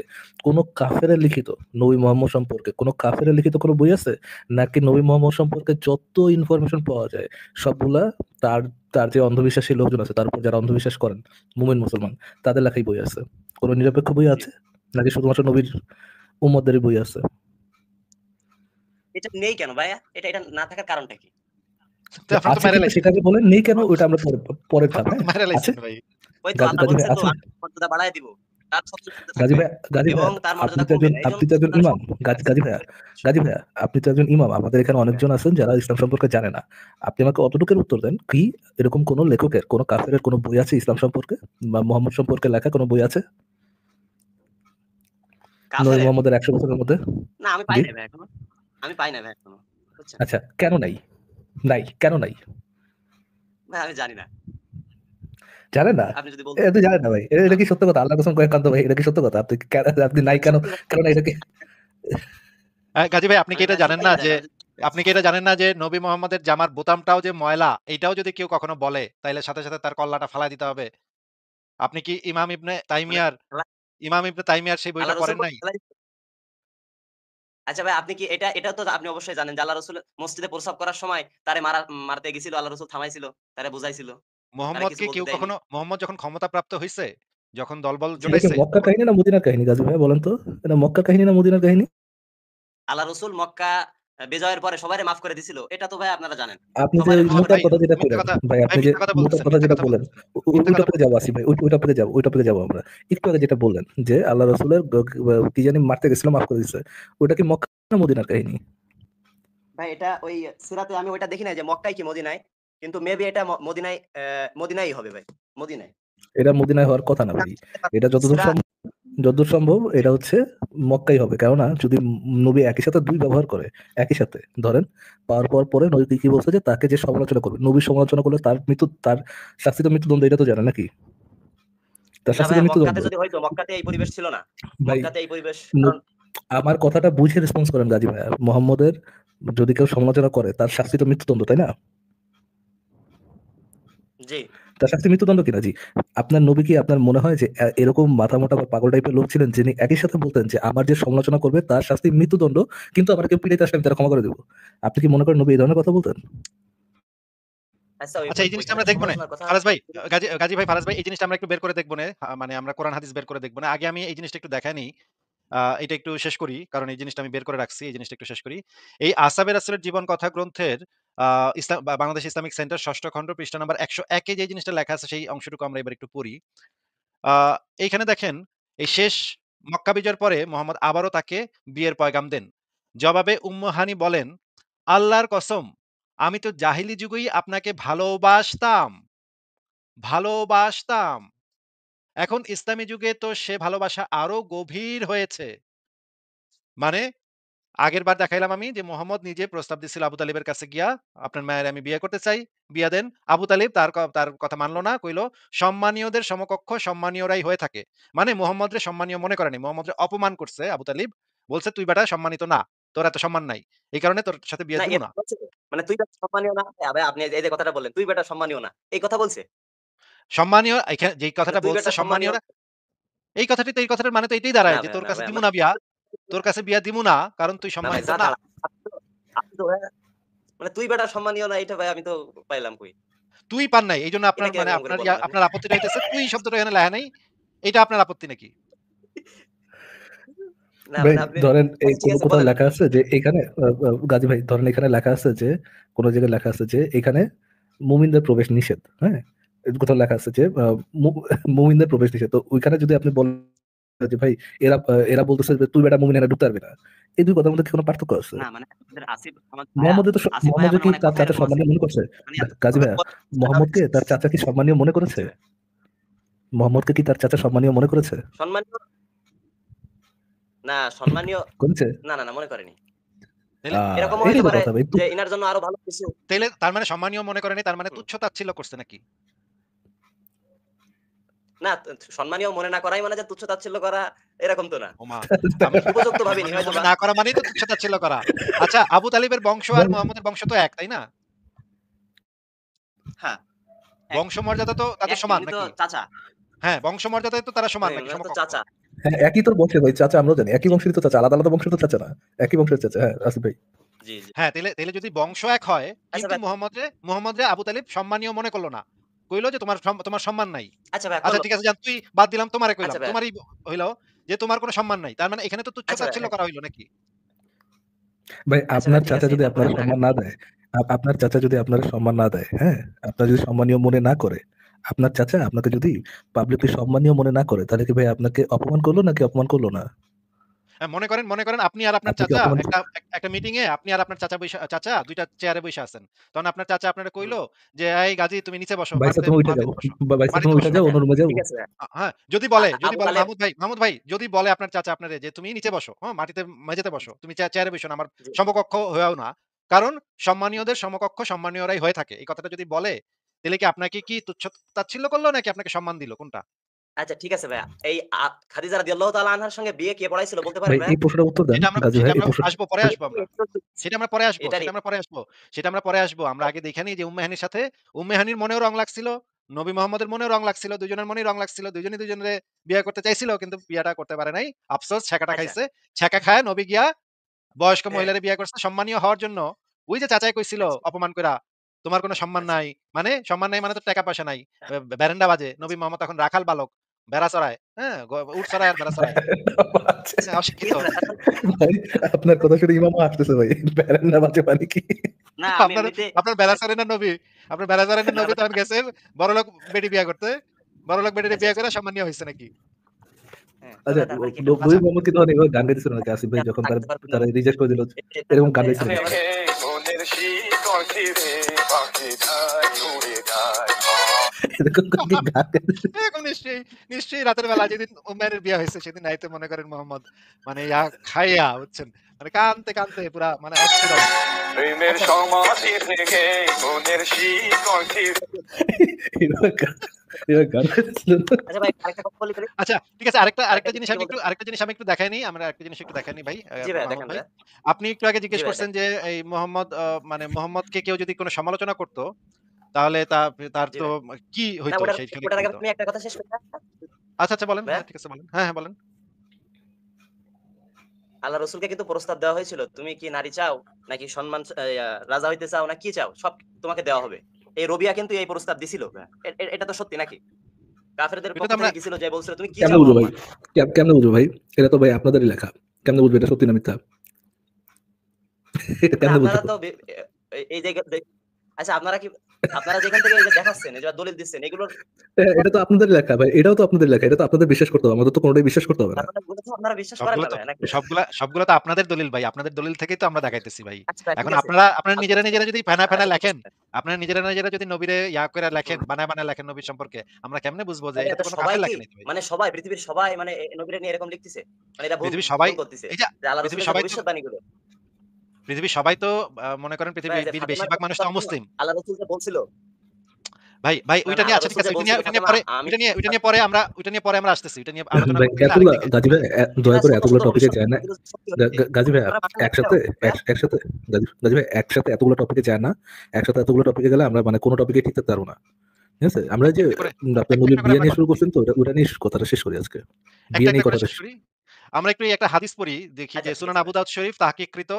কোন কাফেরের লিখিত নবী মুহাম্মদ সম্পর্কে কোন কাফেরের লিখিত কোন বই আছে? নাকি নবী মুহাম্মদ সম্পর্কে যত ইনফরমেশন পাওয়া যায় সবগুলা তার তার যে অন্ধবিশ্বাসী লোকজন আছে, তার উপর যারা অন্ধবিশ্বাস করেন, মুমিন মুসলমান, তাদের লেখাই বই আছে? কোন নিরপেক্ষ বই জি। আছে? নাকি শুধুমাত্র নবীর উম্মতদেরই বই আছে? এটা নেই কেন ভাইয়া? এটা না থাকার কারণটা কি? তো আপনারা তো আছে মাইরা কিনা লাইছেন। সেটা আগে বলেন, নেই কেন ওইটা আমরা পরের ধাপ, আপনারা হ্যাঁ? তো মাইরা আছে? লাইছেন ভাই। ওই তো আল্লাহ গাজী ভাই বলছে তো আছে? আমি মর্যাদা বাড়ায় দিব। তার সন্তুষ্ট গাজী থাকবে ভাই গাজী এবং ভাইয়া তার আপনি মর্যাদা তো কমবে একজন না। আপনি এইজন্য তো একজন তার ইমাম। সম্পর্কে আছে। গাজী ভাইয়া আপনি তো একজন ইমাম। আমাদের এখানে জি ভাইয়া। অনেকজন আছেন যারা ইসলাম সম্পর্কে জানে না। আপনি আমাকে অতটুকুর উত্তর দেন, কি এরকম কোন লেখকের, কোন কাফেরের কোন বই আছে ইসলাম সম্পর্কে বা মুহাম্মদ সম্পর্কে লেখা কোন বই আছে? নবী কাফেরের? মুহাম্মদের ১০০ বছরের মধ্যে? না আমি পাই জি? নাই ভাই এখনো। আমি পাই নাই ভাই এখনো। বুঝছেন? আচ্ছা, কেন নাই? কেন নাই? ভাই আমি জানি না। জানেন না? আপনি যদি বলতেন। আপনি জানেন না ভাই। না। এটা কি সত্য কথা? আল্লাহর কসম করে কান্ত ভাই, এটা কি সত্য কথা? আপনি নাই কেন? সত্যি কথা কেন নাই এটা কি? গাজী ভাই, আমি ভাই সত্যি কথা জানি না। আপনি কি এটা জানেন না যে নবী মোহাম্মদের জামার বোতামটাও যে ময়লা, এইটাও যদি কেউ কখনো বলে তাইলে সাথে, সাথে তার কল্লাটা ফালায় দিতে হবে? আপনি কি মানে আল্লাহ ইমাম ইবনে তাইমিয়ার সেই বইটা আল্লাহ রাসূল পড়েন নাই? বলছে আচ্ছা ভাই আপনি কি এটা তো আপনি অবশ্যই জানেন যে আল্লাহ রাসূল মসজিদে প্রস্রাব করার সময় তারে মারতে গেছিল, আল্লাহ রাসূল থামাইছিল, তারে বুঝাইছিল। তারে কিছু বলতে দেয়নি। মোহাম্মদ যখন ক্ষমতা প্রাপ্ত হইছে, যখন দলবল জি এটা ভাই। কি জোটাইছে মক্কার তখন কাহিনী না মদিনার কাহিনী গাজী ভাই বলেন তো? এটা মক্কার কাহিনী না মদিনার কাহিনী? আল্লাহ রাসূল মক্কা বিজয়ের পরে সবাইরে মাফ করে দিছিল। এটা তো ভাই আপনারা জানেন। আপনি যে সবাইরে ওই ক্ষমা করে ভাই মুতার কথা যেটা মিথ্যা কইলেন, কথা ভাই ভাই আপনি যে মিথ্যা কথা মুতার বলতেছেন, কথা মিথ্যা যেটা কথা বললেন, বলতেছেন, ও মিথ্যা ওই কথা টপিকে যাবো বলতেছেন। আসি ভাই। ওই টপিকে যাবো আমরা। একটু আগে যেটা বললেন যে আল্লাহ রাসূলের কি জানি মারতে গেছিল মাফ করে দিছে। ওটা কি মক্কা না মদিনার কাহিনী? ভাই এটা ওই সিরাতে আমি ওইটা দেখি নাই যে মক্কায় কি মদিনায়। কিন্তু মেবি এটা মদিনায় হবে ভাই। মদিনায়। এটা মদিনায় হওয়ার কথা না ভাই। এটা সিরা যতদূর সম্ভব জি, এটা হচ্ছে মক্কাই হবে। কেননা যদি নবী একই সাথে ২ ব্যবহার করে, একই সাথে ধরেন পাওয়ার পরে নবী কি বলছে যে তাকে যে সমালোচনা করবে, নবীর সমালোচনা করলে তার শাস্তি তো মৃত্যুদণ্ড, এটা তো জানেন নাকি? তার না শাস্তি তো ভাইয়া মৃত্যুদণ্ড। মক্কাতে যদি হইতো, মক্কাতে এই পরিবেশ ছিল না। ভাই মক্কাতে এই পরিবেশ ন কারণ আমার কথাটা বুঝে রেসপন্স করেন গাজী ভাইয়া। মোহাম্মদের যদি কেউ সমালোচনা করে তার শাস্তি তো মৃত্যুদণ্ড, তাই না? জি। তার শাস্তি মৃত্যুদণ্ড কিনা? জি। আপনার নবী কি আপনার মনে হয় যে এরকম মাথামোটা বা পাগল টাইপের লোক ছিলেন যিনি একই সাথে বলতেন যে আমার যে সমালোচনা করবে তার শাস্তি মৃত্যুদণ্ড, কিন্তু আমার কেউ পিটাইতে আসলে আমি তারা ক্ষমা করে দেব? আপনি কি মনে করেন নবী এই ধরনের কথা বলতেন? আচ্ছা আচ্ছা, এই জিনিসটা ওইখানে আমরা তো দেখব নে। সমালোচনার কথা ফারাজ ভাই, গাজী ভাই, ফারাজ ভাই, এই জিনিসটা আমরা একটু বের করে দেখব নে। মানে আমরা কোরআন হাদিস বের করে দেখব না। আগে আমি এই জিনিসটা একটু দেখায় নিই। এটা একটু শেষ করি। কারণ এই জিনিসটা আমি বের করে রাখছি। এই জিনিসটা একটু শেষ করি। এই আসাবে রাসূলের জীবন কথা গ্রন্থের আ বাংলাদেশ ইসলামিক সেন্টার ৬ষ্ঠ খণ্ড পৃষ্ঠা নাম্বার ১০১ এ যে জিনিসটা লেখা আছে সেই অংশটুকু আমরা এবার একটু পড়ি। আ এইখানে দেখেন, এই শেষ মক্কা বিজয়ের পরে মুহাম্মদ আবারও তাকে বিয়ের পয়গাম দেন। জবাবে উম্মু হানি বলেন, আল্লাহর কসম, আমি তো জাহিলি যুগেই আপনাকে ভালোবাসতাম, ভালোবাসতাম। এখন ইসলামী যুগে তো সে ভালোবাসা আরো গভীর হয়েছে। মানে আগেরবার দেখাইলাম আমি যে মোহাম্মদ নিজে প্রস্তাব দিছিল আবু তালিবের কাছে গিয়া, আপনার মায়ের আমি বিয়ে করতে চাই, বিয়া দেন। আবু তালিব তার কথা মানলো না, কইল সম্মানীয়দের সমকক্ষ সম্মানীয়রাই হয়ে থাকে। মানে মোহাম্মদরে সম্মানীয় মনে করেনি, মোহাম্মদরে অপমান করছে আবু তালিব, বলছে তুই বেটা সম্মানিত না, তোর এত সম্মান নাই, এই কারণে তোর সাথে বিয়ে না দিব এটা না। বলছে মানে তুই বেটা সম্মানীয় না ভাই, আপনি এই যে কথাটা বললেন তুই বেটা সম্মানীয় না এই কথা বলছে, সম্মানীয় এখানে যেই মানে কথাটা তুই বলছে বেটা সম্মানীয় সম্মানীয়রা, এই কথাটি তো এই কথাটার মানে তো এটাই না দাঁড়ায় যে ভাই তোর না কাছে ভাই দিমু আমার না বিয়া, তোর কাছে বিয়া দিমু না কারণ তুই না ভাই সম্মানিত যা না। দাঁড়া আপনি তো মানে তুই বেটা সম্মানীয় না এটা ভাই আমি তো পাইলাম কই, তুই পান নাই। এইজন্য আপনার এটা মানে কিরকম করে আপনার বললেন আপনি? আপনার আপত্তিটা হইতেছে তুই শব্দটা এখানে লেখা নাই। এটা আপনার আপত্তি নাকি? না ভাই মানে আপনি ধরেন এই আচ্ছা ঠিক কোনো আছে কোথাও বলেন লেখা আছে যে এখানে গাজী ভাই ধরেন এখানে লেখা আছে যে কোনো জায়গায় লেখা আছে যে এখানে মুমিনদের প্রবেশ নিষেধ, হ্যাঁ, কোথাও লেখা আছে যে মুমিনদের প্রবেশ নিষেধ, তো ওইখানে যদি আপনি বলেন যে ভাই এরা বলতেছে যে তুই বেটা মুমিন, এরা ঢুকতে পারবি না, এই দুই কথার মধ্যে কি কোনো পার্থক্য আছে? না মানে আমাদের আসিফ আমার ভাইয়া আসিফ ভাই মোহাম্মদের আপনার কি মানে তার কথা চাচা এরকম আছে সম্মানীয় মনে করছে? মানে গাজী ভাইয়া, মোহাম্মদকে তার চাচা কি সম্মানীয় মনে করেছে? জি ভাই মোহাম্মদকে কি তার চাচা সম্মানীয় মনে করেছে? সম্মানীয় না সম্মানীয় করেছে? না না না মনে করেনি, তাইলে এরকমও এটাই হইতে তো পারে কথা ভাই। যে ইনার জন্য আরো ভালো কিছু তাইলে তার মানে সম্মানীয় মনে করেনি, তার মানে হুম, তুচ্ছ তাচ্ছিল্য করছে নাকি? না সম্মানীয় মনে না করাই মানে যে তুচ্ছ তাচ্ছিল্য করা এরকম তো না, ওমা! আমি উপযুক্ত ভাবিনি সম্মানীয় মনে হয়তোবা না করা মানেই তো তুচ্ছ তাচ্ছিল্য করা। আচ্ছা, আবু তালিবের বংশ আর ভাই, মুহাম্মদের বংশ তো এক, তাই না? হ্যাঁ এক বংশমর্যাদা তো তাদের এক কি সমান উনি তো নাকি? চাচা হ্যাঁ, বংশমর্যাদায় তো তারা সমান ভাই নাকি উনার তো সমকক্ষ? চাচা হ্যাঁ একই তোর বংশের ভাই, চাচা আমরা জানি একই জি বংশেরই তো চাচা, আলাদা আলাদা বংশের তো চাচা না, একই বংশের চাচা। হ্যাঁ আসিফ ভাই, জি জি হ্যাঁ, তাইলে তাইলে যদি বংশ এক হয় আচ্ছা কিন্তু ভাই মুহাম্মদরে আবু তালিব সম্মানীয় মনে করল না। কইল যে তোমার সম্মান নাই। আচ্ছা ভাই আচ্ছা করলো ঠিক আছে যান তুই বাদ দিলাম তোমারে আচ্ছা কইলাম। ভাই তোমারই হইল যে তোমার কোনো সম্মান নাই। তার মানে এখানে তো তুচ্ছ আচ্ছা ভাই তাচ্ছিল্য হ্যাঁ করা হইল নাকি? ভাই আচ্ছা ভাই আপনার ঠিক চাচা আছে যদি এরপর আপনার রাখেন সম্মান না দেয়, আপনার চাচা যদি আপনার সম্মান না দেয়, হ্যাঁ, আপনার যদি সম্মানীয় মনে না করে, আপনার চাচা আপনাকে যদি পাবলিকলি সম্মানীয় মনে না করে, তাহলে কি ভাই আপনাকে অপমান করলো নাকি অপমান করলো না? হ্যাঁ, মনে করেন আপনি আর আপনার আপনি কি চাচা অপমান একটা মিটিং এ আপনি আর আপনার চাচা ২ টা চেয়ারে বইসা আছেন। তখন আপনার চাচা আপনারে হুম, কইলো যে, "এই গাজী তুমি নিচে বসো। বাইসা তুমি উঠে যাও, বসো। বাইসা তুমি মাটিতে উঠে বসো।" যাও, আচ্ছা অন্য রুমে যাও। ঠিক আছে ভাই হ্যাঁ, যদি আ- বলে আবু তালেব মাহমুদ ভাই যদি বলে আপনার চাচা আপনারে যে, "তুমি নিচে বসো। হ্যাঁ, মেঝেতে বসো। তুমি চেয়ারে বইসো না। আমার জি সমকক্ষ হয়েও না।" কারণ সম্মানীয়দের সমকক্ষ সম্মানীয়রাই হয়ে থাকে। এই কথাটা যদি বলে, তাইলে কি আপনাকে কি তুচ্ছ তাচ্ছিল্য করলো নাকি আপনাকে সম্মান দিল কোনটা? আচ্ছা ঠিক আছে ভাইয়া এই খাদিজা রাদিয়াল্লাহু তাআলা আনহার সঙ্গে বিয়ে কে পড়াইছিল বলতে পারেন ভাই ভাইয়া? এই প্রশ্নের উত্তর দেন গাজী ভাই, সেটা এই আমরা প্রশ্ন। আসবো, পরে আমি আসবো একটু আমরা। একটু সেটা আমরা পরে আসবো, এটারই সেটা আমরা পরে আসবো। আমরা আগে দেখে নিই যে উম্মে হানির সাথে উম্মে হানির মনেও রং লাগছিল, নবী মোহাম্মদের মনেও রং লাগছিল। ২ জনের মনেই রং লাগছিল। ২ জনই ২ জনের বিয়ে করতে চাইছিল কিন্তু বিয়েটা করতে পারে নাই। আফসোস ছ্যাঁকাটা আচ্ছা খাইছে। ছ্যাঁকা খায় নবী গিয়া বয়স্ক হ্যাঁ মহিলারে বিয়ে করছে সম্মানীয় হওয়ার জন্য। ওই যে চাচাই কইছিল আচ্ছা অপমান কইরা, "তোমার কোনো সম্মান আচ্ছা নাই।" মানে সম্মান নাই মানে তো টাকা পয়সা নাই। বেরেন্ডা বাজে। নবী আচ্ছা মোহাম্মদ তখন রাখাল বালক। ভেড়া চড়ায়। হ্যাঁ? উট চড়ায় আর ভেড়া চড়ায়। আচ্ছা, মানে ঠিক অশিক্ষিত। আছে ভাই তারপর ভাই আপনার কথা শুনে ইমামও আসতেছে ভাই, ব্যারেন্ডা বাজে মানে কি? না আমি আপনার এমনিতে আপনার বেড়াচারের নবী, আপনার বেড়াচারের না নবী ভাই তখন গেছে বড়লোক বেটি বিয়া করতে। বড়লোক বেটিরে আচ্ছা বিয়া আচ্ছা করে সম্মানীয় হইছে নাকি? হ্যাঁ তো আচ্ছা, ভাই তারপরে কি একটা আচ্ছা, নবী মোহাম্মদ কি তখন এভাবে গান গাইতেছিল নাকি আসিফ ভাই, যখন থাকতে পারবেন না তারা রিজেক্ট করে দিল, এরকম গান গাইছিল আমি নাকি? আমার মনের শিকড় ছিঁড়ে পাখি যায় উড়ে যায়। এরকম করে কি গান গাইছে? এরকম নিশ্চয়ই রাতের বেলা যেদিন উম্মাইরের বিয়া হইছে সেদিন রাইতে মনে করেন মোহাম্মদ মানে খাইয়া বুঝছেন? মানে কানতে পুরা মানে অস্থির অবস্থা। প্রেমের আচ্ছা সমাধি ভেঙে মনের শিকড় ছিঁড়ে এভাবে গান এভাবে গান গাইতেছিল না? আচ্ছা ভাই আরেকটা কথা বলি ফেরি আচ্ছা ঠিক আছে আরেকটা জিনিস কি বলতে আরেকটা জিনিস আমি একটু দেখাই নিই। আমরা আরেকটা জিনিস একটু দেখাই নিই ভাই জি ভাই মাহমুদ দেখেন ভাই। ভাই আপনি একটু আগে জি জিজ্ঞেস ভাই করছেন দেখেন যে এই মানে মোহাম্মদকে কেউ যদি কোনো সমালোচনা করত তাহলে তার জি তো ভাই কি না হইতো? ওটার সেইখানে কি ওটার আগে হইতো? আমি একটা কথা শেষ করি আচ্ছা বলেন। ভাইয়া হ্যাঁ, ঠিক আছে বলেন। হ্যাঁ, বলেন। আল্লাহ রসুলকে কিন্তু প্রস্তাব দেওয়া হয়েছিল তুমি কি নারী চাও নাকি সম্মান রাজা হইতে চাও না কি চাও সব তোমাকে দেওয়া হবে এই রবিয়া কিন্তু এই প্রস্তাব দিছিল এটা তো সত্যি নাকি কাফেরদের এটা পক্ষ তো আমরা থেকে গেছিল যে বলছিল তুমি কি কেমনে চাও বুঝবো ভাই? মোহাম্মদ কেমনে বুঝবো ভাই? এটা তো ভাই আপনাদেরই লেখা। কেমনে বুঝবো এটা সত্যি না মিথ্যা? এটা না কেমনে আপনারা বুঝবো? তো এই যে আচ্ছা আপনারা কি আপনারা যেখান থেকে এই যে দেখাচ্ছেন, এই যে দলিল দিচ্ছেন, এগুলোর এটা তো আপনাদের লেখা ভাই, এটাও তো আপনাদের লেখা, এটা তো আপনাদের বিশ্বাস করতে হবে, আমাদের তো কোনোটাই বিশ্বাস করতে হবে না। আপনারা বলে তো আপনারা বিশ্বাস করেন না ভাই, নাকি? সবগুলা তো আপনাদের দলিল ভাই। আপনাদের দলিল থেকেই তো আমরা দেখাইতেছি ভাই। আচ্ছা ঠিক এখন আছে। আপনারা আচ্ছা, নিজেরা যদি ফেনা আচ্ছা, ঠিক লেখেন, আছে। আপনারা নিজেরা যদি নবীরে করে লেখেন, হুম। বানায় লেখেন নবীর সম্পর্কে, আমরা কেমনে বুঝবো যে তাহলে এটা তো এত কোনো সবাই কাফের কি লেখা নাই ভাই। মানে সবাই পৃথিবীর সবাই মানে নবীরে নিয়ে এরকম লিখতেছে? মানে এটা ভুল পৃথিবীর সবাই ভুল করতেছে। এই যে যে আল্লাহ পৃথিবীর রাসূলের যে সবাই তো ভবিষ্যৎবাণীগুলো। পৃথিবীর সবাই তো মনে করেন ভাই পৃথিবীর যে ফাতেমার বেশিরভাগ মানুষ তো কথা অমুসলিম। আল্লাহ রাসূল যে বলছিল, ভাই না, ওইটা নিয়ে আল্লাহ আচ্ছা ঠিক রাসূল আছে। যে বলছিল ওইটা নিয়ে ফাতেমা পরে আমি ওইটা নিয়ে পরে আমরা আসতেছি। ওইটা নিয়ে আলোচনা ভাই করতে গেলে এতগুলা আরেকদিকে। গাজী ভাই, দয়া হ্যাঁ, করে শত, এতগুলো শত টপিকে যায় ভবিষ্যৎবাণী না। এগুলো সত্যি হচ্ছে। গাজী ভাই আপনারা মানেন না কেন? একসাথে ভাইয়া? একসাথে গাজী ভাই একসাথে এতগুলো টপিকে যায় না। একসাথে এতগুলো টপিকে গেলে আমরা মানে কোনো টপিকে ঠিক থাকতে পারবো না। ঠিক আছে, আমরা যে একটা করে আপনার একটা নবীর করে বিয়ে আমরা নিয়ে কথা শুরু বলি। করছেন তো, ওটা নিয়ে কথাটা শেষ করি আজকে। বিয়ে একটা নিয়ে করে কথাটা শেষ করি। আমরা একটু একটা হাদিস পড়ি, দেখি যে আচ্ছা ঠিক সুনান আছে আবু ভাই। দাউদ শরীফ তাহকিককৃত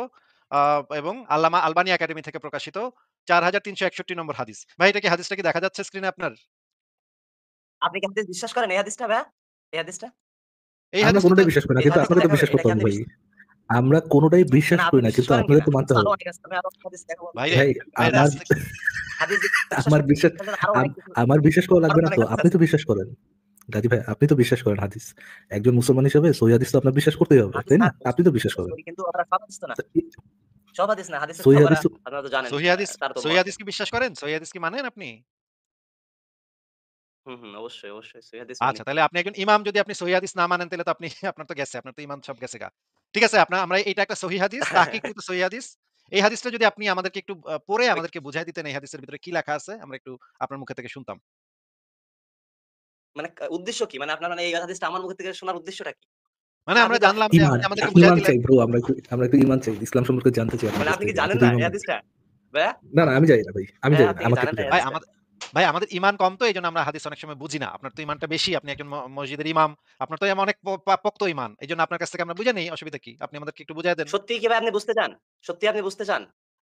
এবং আল্লামা আলবানী একাডেমি থেকে প্রকাশিত ৪৩৬১ নম্বর হাদিস। ভাই হাদিসটা কি দেখা যাচ্ছে স্ক্রিনে আপনার? আপনি কি হাদিস বিশ্বাস করেন এই হাদিসটা ভাইয়া? এই হাদিসটা? এই আমরা হাদিসটা তো কোনোটাই বিশ্বাস করি না, এই কিন্তু হাদিসটা আপনাকে তো দেখাবেন। বিশ্বাস এটা করতে কি হবে আপনি ভাই। আমরা কোনোটাই বিশ্বাস না করি আপনি না, বিশ্বাস কিন্তু করেন আপনাদের কিনা? তো মানতে আরো হবে। অনেক আছে। আমি আরো হাদিস দেখাবো। ভাইরে ভাই ভাই আমার রাস্তা হাদিস বিশ্বাস আমার করেন বিশ্বাস আরো অনেক কিছু আমার বিশ্বাস করা আরো লাগবে না অনেক তো, হাদিস আপনি আছে। তো বিশ্বাস করেন। গাজী ভাই আপনি তো বিশ্বাস করেন হাদিস, একজন মুসলমান হিসেবে সহি হাদিস তো আপনার বিশ্বাস করতেই হবে, হাদিস তাই না? হ্যাঁ, আপনি তো বিশ্বাস বিশ্বাস করেন। করি কিন্তু আপনারা সব হাদিস তো না। তা সব হাদিস না। হাদিসের সহি ছকরা হাদিস তো আপনারা তো জানেন সহিহ হাদিস তার তো সহিহ মত। হাদিস কি বিশ্বাস করেন? সহিহ হাদিস কি মানেন আপনি? হুম, অবশ্যই, অবশ্যই। সহিহ হাদিস মানি। আচ্ছা, তাহলে আপনি একজন ইমাম, যদি আপনি সহিহ হাদিস না মানেন তাহলে তো আপনি আপনার তো গেছে। আপনার তো ঈমান সব গেছে গা। ঠিক আছে, আমরা এটা একটা সহিহ হাদিস, তাহকিককৃত সহিহ হাদিস। এই হাদিসটা যদি আপনি আমাদেরকে একটু পড়ে আমাদেরকে বুঝায় দিতেন এই হাদিসের ভিতরে কি লেখা আছে, আমরা একটু আপনার মুখে থেকে শুনতাম। মানে উদ্দেশ্য কি? মানে আপনার মানে এই হাদিসটা আমার মুখ থেকে শোনার উদ্দেশ্যটা কি? মানে মানে আপনি আমরা তো জানলাম যে ইমান, আপনি আমাদেরকে বুঝায় ইমান দিলেন। চাই ব্রো, আমরা একটু ইমান চাই, ইসলাম সম্পর্কে জানতে চাই আপনার মানে কাছ আপনি কি থেকে, আপনি জানেন তো না এই ইমাম ভাই। হাদিসটা? ভাইয়া? না না, আমি জানি না ভাই, আমি ভাইয়া জানি না, আপনি কি আমাকে জানেন একটু না এই জানান। ভাই হাদিসটা? আমাদের ভাই আমাদের ঈমান কম তো এইজন্য আমরা হাদিস অনেক সময় বুঝি না। আপনার তো ঈমানটা বেশি। আপনি একজন মসজিদের ইমাম। আপনার তো অনেক পোক্ত ঈমান। এইজন্য আপনার কাছ থেকে আমরা বুঝে নেই, অসুবিধা কি? আপনি আমাদেরকে একটু বুঝায় দেন। সত্যিই কি ভাই আপনি বুঝতে চান? সত্যি আপনি বুঝতে চান?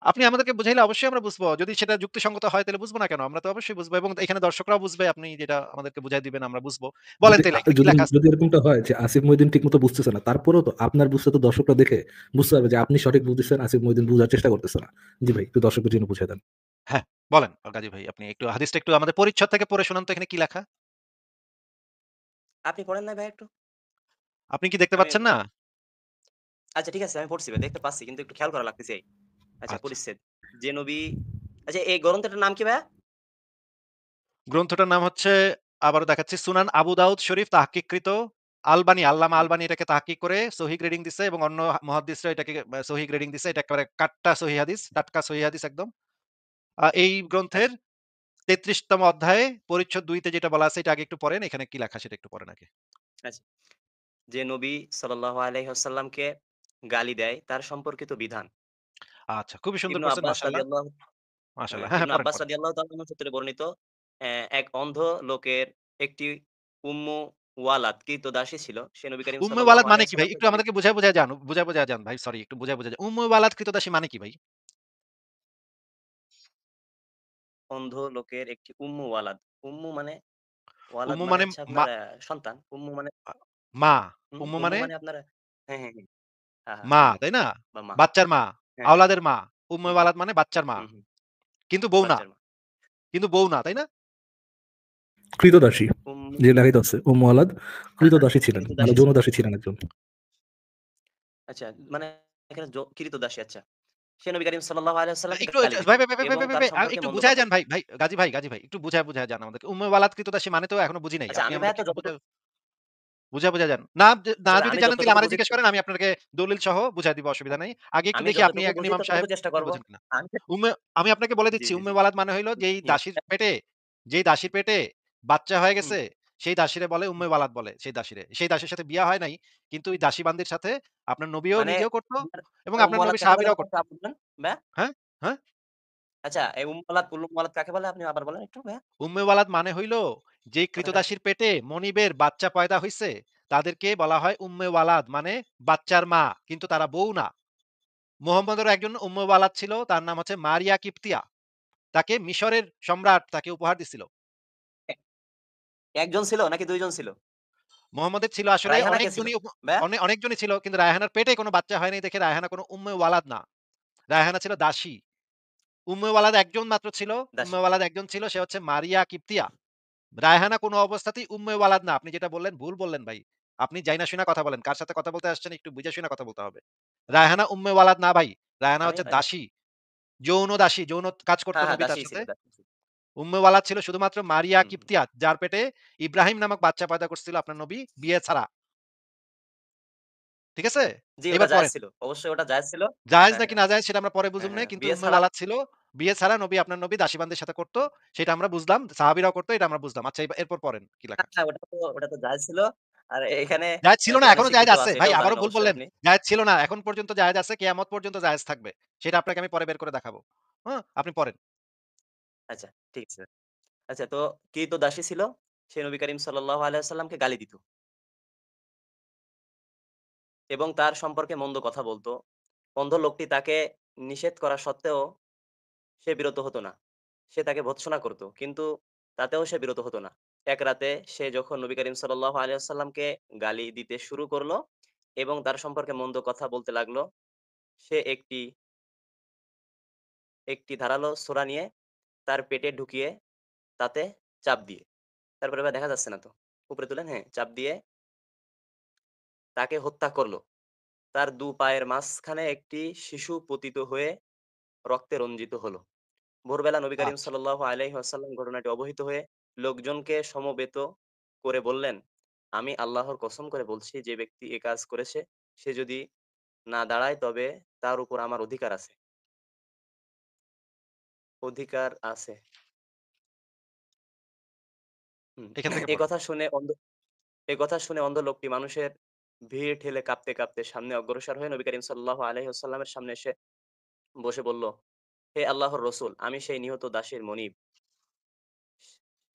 আপনি আমাদেরকে বুঝাইলে অবশ্যই আমরা বুঝবো। যদি সেটা যুক্তিসঙ্গত হয় তাহলে বুঝবো না কেন? আমরা তো অবশ্যই বুঝবো এবং এখানে দর্শকরাও বুঝবে। আপনি যেটা আমাদেরকে বুঝায় দিবেন আমরা বুঝবো। বলেন যদি তাইলে এখানে কি যদি লেখা আছে? যদি এরকমটা হয় যে আসিফ মহিউদ্দিন ঠিক মতো বুঝতেছে না, তারপরেও তো আপনার বুঝতে তো দর্শকরা দেখে বুঝতে পারবে যে আপনি সঠিক বুঝতেছেন, আসিফ মহিউদ্দিন বোঝার চেষ্টা করতেছে না। জি ভাই, একটু দর্শকের জন্য বুঝিয়ে দেন। হ্যাঁ, বলেন গাজী ভাই, আপনি একটু হাদিসটা একটু আমাদের পরিচ্ছদ থেকে পড়ে শোনান তো এখানে কি লেখা? আপনি পড়েন নাই ভাই একটু? আপনি কি দেখতে আমি পাচ্ছেন না? আচ্ছা ঠিক আছে আমি পড়ছি ভাই, দেখতে পাচ্ছি কিন্তু একটু খেয়াল করা লাগতেছে এই। আচ্ছা আচ্ছা। পরিচ্ছেদ। যে নবী আচ্ছা এই গ্রন্থটার নাম কি ভাইয়া? গ্রন্থটার নাম হচ্ছে, আবারও দেখাচ্ছি, সুনান আবু দাউদ শরীফ তাহকিককৃত। আল্লামা হুম, আলবানী এটাকে তাহকিক করে সহিহ গ্রেডিং দিছে এবং অন্য মুহাদ্দিসরা এটাকে সহিহ গ্রেডিং দিছে। এটা একেবারে কাট্টা সহিহ হাদিস, টাটকা সহিহ হাদিস একদম। এই গ্রন্থের আচ্ছা, ৩৩ তম অধ্যায়ে পরিচ্ছদ ২ তে যেটা বলা আছে এটা আগে একটু পড়েন। এখানে কি লেখা সেটা একটু পড়েন আগে। আচ্ছা। যে নবী সাল্লাল্লাহু আলাইহি ওয়াসাল্লামকে গালি দেয় তার সম্পর্কিত বিধান। আচ্ছা, খুবই সুন্দর ইবনু করছেন, আব্বাস মাশাআল্লাহ, রাদিয়াল্লাহু মাশাআল্লাহ। হ্যাঁ, হ্যাঁ, ইবনু পড়েন, আব্বাস পড়েন। রাদিয়াল্লাহু তাআলা আনহু সূত্রে বর্ণিত এক অন্ধ লোকের একটি উম্মু ওয়ালাদ ক্রীতদাসী ছিল। সে নবী করিম উম্মে সাল্লাল্লাহু ওয়ালাদ মানে আলাইহি কি ভাই? ওয়াসাল্লামকে একটু গালি আমাদেরকে বুঝায় যান ভাই। সরি, একটু বুঝায় যান। উম্মে ওয়ালাদ ক্রীতদাসী মানে কি ভাই? অন্ধ লোকের একটি উম্মু ওয়ালাদ। উম্মু মানে ওয়ালাদ উম্মু মানে মানে হচ্ছে মা আপনার সন্তান। উম্মু মানে আ মা। উম্মু উম্মু মানে মানে আপনার হ্যাঁ, হ্যাঁ, হ্যাঁ। হ্যাঁ, হ্যাঁ, মা, উম্মু তাই না? বা মা। বাচ্চার মা, হ্যাঁ, হ্যাঁ। আওলাদের মা। উম্মে হুম, হুম, ওয়ালাদ মানে বাচ্চার মা। হুম, হুম। কিন্তু বউ না। বাচ্চার মা। তাই না? কৃতদাসী, উম্মু যে লেখাই আছে উম্মু আলাদ হ্যাঁ, হ্যাঁ, কৃতদাসী ছিলেন, মানে ক্রীতদাসী ছিল। যৌনদাসী ছিলেন একজন। আচ্ছা মানে এখানে ক্রীতদাসী আচ্ছা। সে নবী করিম সাল্লাল্লাহু আলাইহি ওয়াসাল্লামকে একটু গালি দিত এবং তার সম্পর্কে একটু মন্দ বুঝায় কথা যান বলত। ভাই, গাজী ভাই একটু বুঝায় যান আমাদেরকে। উম্মে ওয়ালাদ ক্রীতদাসী মানে তো এখনো বুঝি নাই। আচ্ছা আপনি আমি ভাইয়া আমাদেরকে তো একটু যতটুকু বুঝায় যান। না আসলে যদি আমি জানেন তাহলে যতটুকু আমারে বুঝি জিজ্ঞেস করেন, আমি আপনাকে দলিল সহ বুঝায় দিব, অসুবিধা নাই। আগে একটু আমি দেখি আপনি যতটুকু একজন বুঝি ইমাম ততটুকু সাহেব চেষ্টা আপনি করব। বোঝেন কিনা? আমি আমি আপনাকে বলে জি, দিচ্ছি, জি, জি। উম্মে ওয়ালাদ মানে হইলো যেই দাসীর পেটে বাচ্চা হয়ে হুম। গেছে, সেই দাসীরে বলে উম্মে ওয়ালাদ বলে, সেই দাসীরে। সেই দাসীর সাথে বিয়া হয় নাই। কিন্তু ওই দাসী বান্দির সাথে আপনার নবীও মানে নিজেও করত এবং আপনার উম্মুয়ালাদ নবীর কাকে বলে সাহাবীরাও ভাইয়া করত। একটু আপনি বলেন? ভাইয়া? হ্যাঁ? হ্যাঁ? আচ্ছা এই উম্মুয়ালাদ কাকে বলে আপনি আবার বলেন একটু ভাইয়া? উম্মে ওয়ালাদ মানে হইল যেই কথাটা কি? ক্রীতদাসীর পেটে মনিবের বাচ্চা পয়দা হইছে, তাদেরকে বলা হয় উম্মে ওয়ালাদ, মানে বাচ্চার মা, কিন্তু তারা বউ না। মুহাম্মদেরও একজন উম্মে ওয়ালাদ ছিল, তার নাম হচ্ছে মারিয়া কিপ্তিয়া। তাকে মিশরের সম্রাট তাকে উপহার দিছিল। এ একজন ছিল নাকি ২ জন ছিল? মুহাম্মদের ছিল আসলে রায়হানা কে ছিল? ভাইয়া? অনেকজনই ছিল, কিন্তু রায়হানার পেটে কোনো বাচ্চা হয়নি দেখে রায়হানা কোনো উম্মে ওয়ালাদ না। রায়হানা ছিল দাসী। উম্মে ওয়ালাদ একজন মাত্র ছিল। দাসী। উম্মে ওয়ালাদ একজন ছিল, সে হচ্ছে মারিয়া কিপ্তিয়া। রায়হানা কোনো অবস্থাতেই উম্মে ওয়ালাদ না। আপনি যেটা বললেন ভুল বললেন ভাই। আপনি জাইনা শুইনা কথা বলেন। কার সাথে কথা বলতে আসছেন একটু বুঝে শুইনা কথা বলতে হবে। রায়হানা উম্মে ওয়ালাদ না ভাই। রায়হানা আমি হচ্ছে দাসী, যৌন দাসী, যৌন কাজ করত হ্যাঁ, হ্যাঁ, নবী তার দাসী ছিল, সাথে। দাসী ছিল। উম্মে ওয়ালাদ ছিল শুধুমাত্র মারিয়া হুম, হুম। কিপ্তিয়া, যার পেটে ইব্রাহিম নামক বাচ্চা পয়দা করছিল আপনার নবী বিয়ে ছাড়া। ঠিক আছে? জি, ওটা এবার জায়েজ পড়েন। ছিল। অবশ্যই ওটা জায়েজ ছিল। জায়েজ হ্যাঁ, নাকি হ্যাঁ, না জায়েজ সেটা আমরা পরে হ্যাঁ, বুঝুম নাই। হ্যাঁ। কিন্তু বিয়ে উম্মে ছাড়া ওয়ালাদ ছিল। বিয়ে ছাড়া নবী আপনার নবী দাসীবান্দির সাথে করত। সেটা আমরা বুঝলাম। সাহাবীরাও করত, এটা আমরা বুঝলাম। আচ্ছা এরপর পড়েন কি লেখা? হ্যাঁ, হ্যাঁ, ওটা তো জায়েজ ছিল। আর এখানে জায়েজ ছিল না, কোরআনে এখনো জায়েজ স্বীকৃত আছে। আছে ভাই এটাও জানেন আবারও ভুল অবশ্যই বললেন। আপনি। জায়েজ ছিল না, এখন পর্যন্ত জায়েজ আছে, কিয়ামত পর্যন্ত জায়েজ থাকবে। সেটা আপনাকে আমি পরে বের করে দেখাবো। হ্যাঁ? আপনি পড়েন। আচ্ছা, ঠিক আছে। আচ্ছা, তো ক্রীত দাসী ছিল। সে নবী করিম সাল্লাল্লাহু আলাইহি ওয়াসাল্লামকে গালি দিত এবং তার সম্পর্কে মন্দ কথা বলত। অন্ধ লোকটি তাকে নিষেধ করা সত্ত্বেও সে বিরত হতো না। সে তাকে ভর্ৎসনা করত। কিন্তু তাতেও সে বিরত হতো না। এক রাতে সে যখন নবী করিম সাল্লাল্লাহু আলাইহি ওয়াসাল্লামকে গালি দিতে শুরু করলো এবং তার সম্পর্কে মন্দ কথা বলতে লাগলো, সে একটি ধারালো ছোরা নিয়ে তার পেটে ঢুকিয়ে তাতে চাপ দিয়ে, তারপরে এবার দেখা যাচ্ছে না তো। উপরে তুলেন, হ্যাঁ, চাপ দিয়ে তাকে হত্যা করল। তার ২ পায়ের মাঝখানে একটি শিশু পতিত হয়ে রক্তে রঞ্জিত হলো। ভোরবেলা নবী করিম আচ্ছা। সাল্লাল্লাহু আলাইহি ওয়াসাল্লাম ঘটনাটি অবহিত হয়ে লোকজনকে সমবেত করে বললেন, "আমি আল্লাহর কসম করে বলছি যে ব্যক্তি এ কাজ করেছে সে যদি না দাঁড়ায় তবে তার উপর আমার অধিকার আছে। অধিকার আছে।" হুম। এখান থেকে এ পড়েন। কথা শুনে অন্ধ এ কথা শুনে অন্ধ লোকটি মানুষের ভিড় ঠেলে কাঁপতে, কাঁপতে সামনে অগ্রসর হয়ে নবী করিম সাল্লাল্লাহু আলাইহি ওয়াসাল্লামের সামনে এসে বসে বলল, "হে আল্লাহর রসুল, আমি সেই নিহত দাসীর মনিব।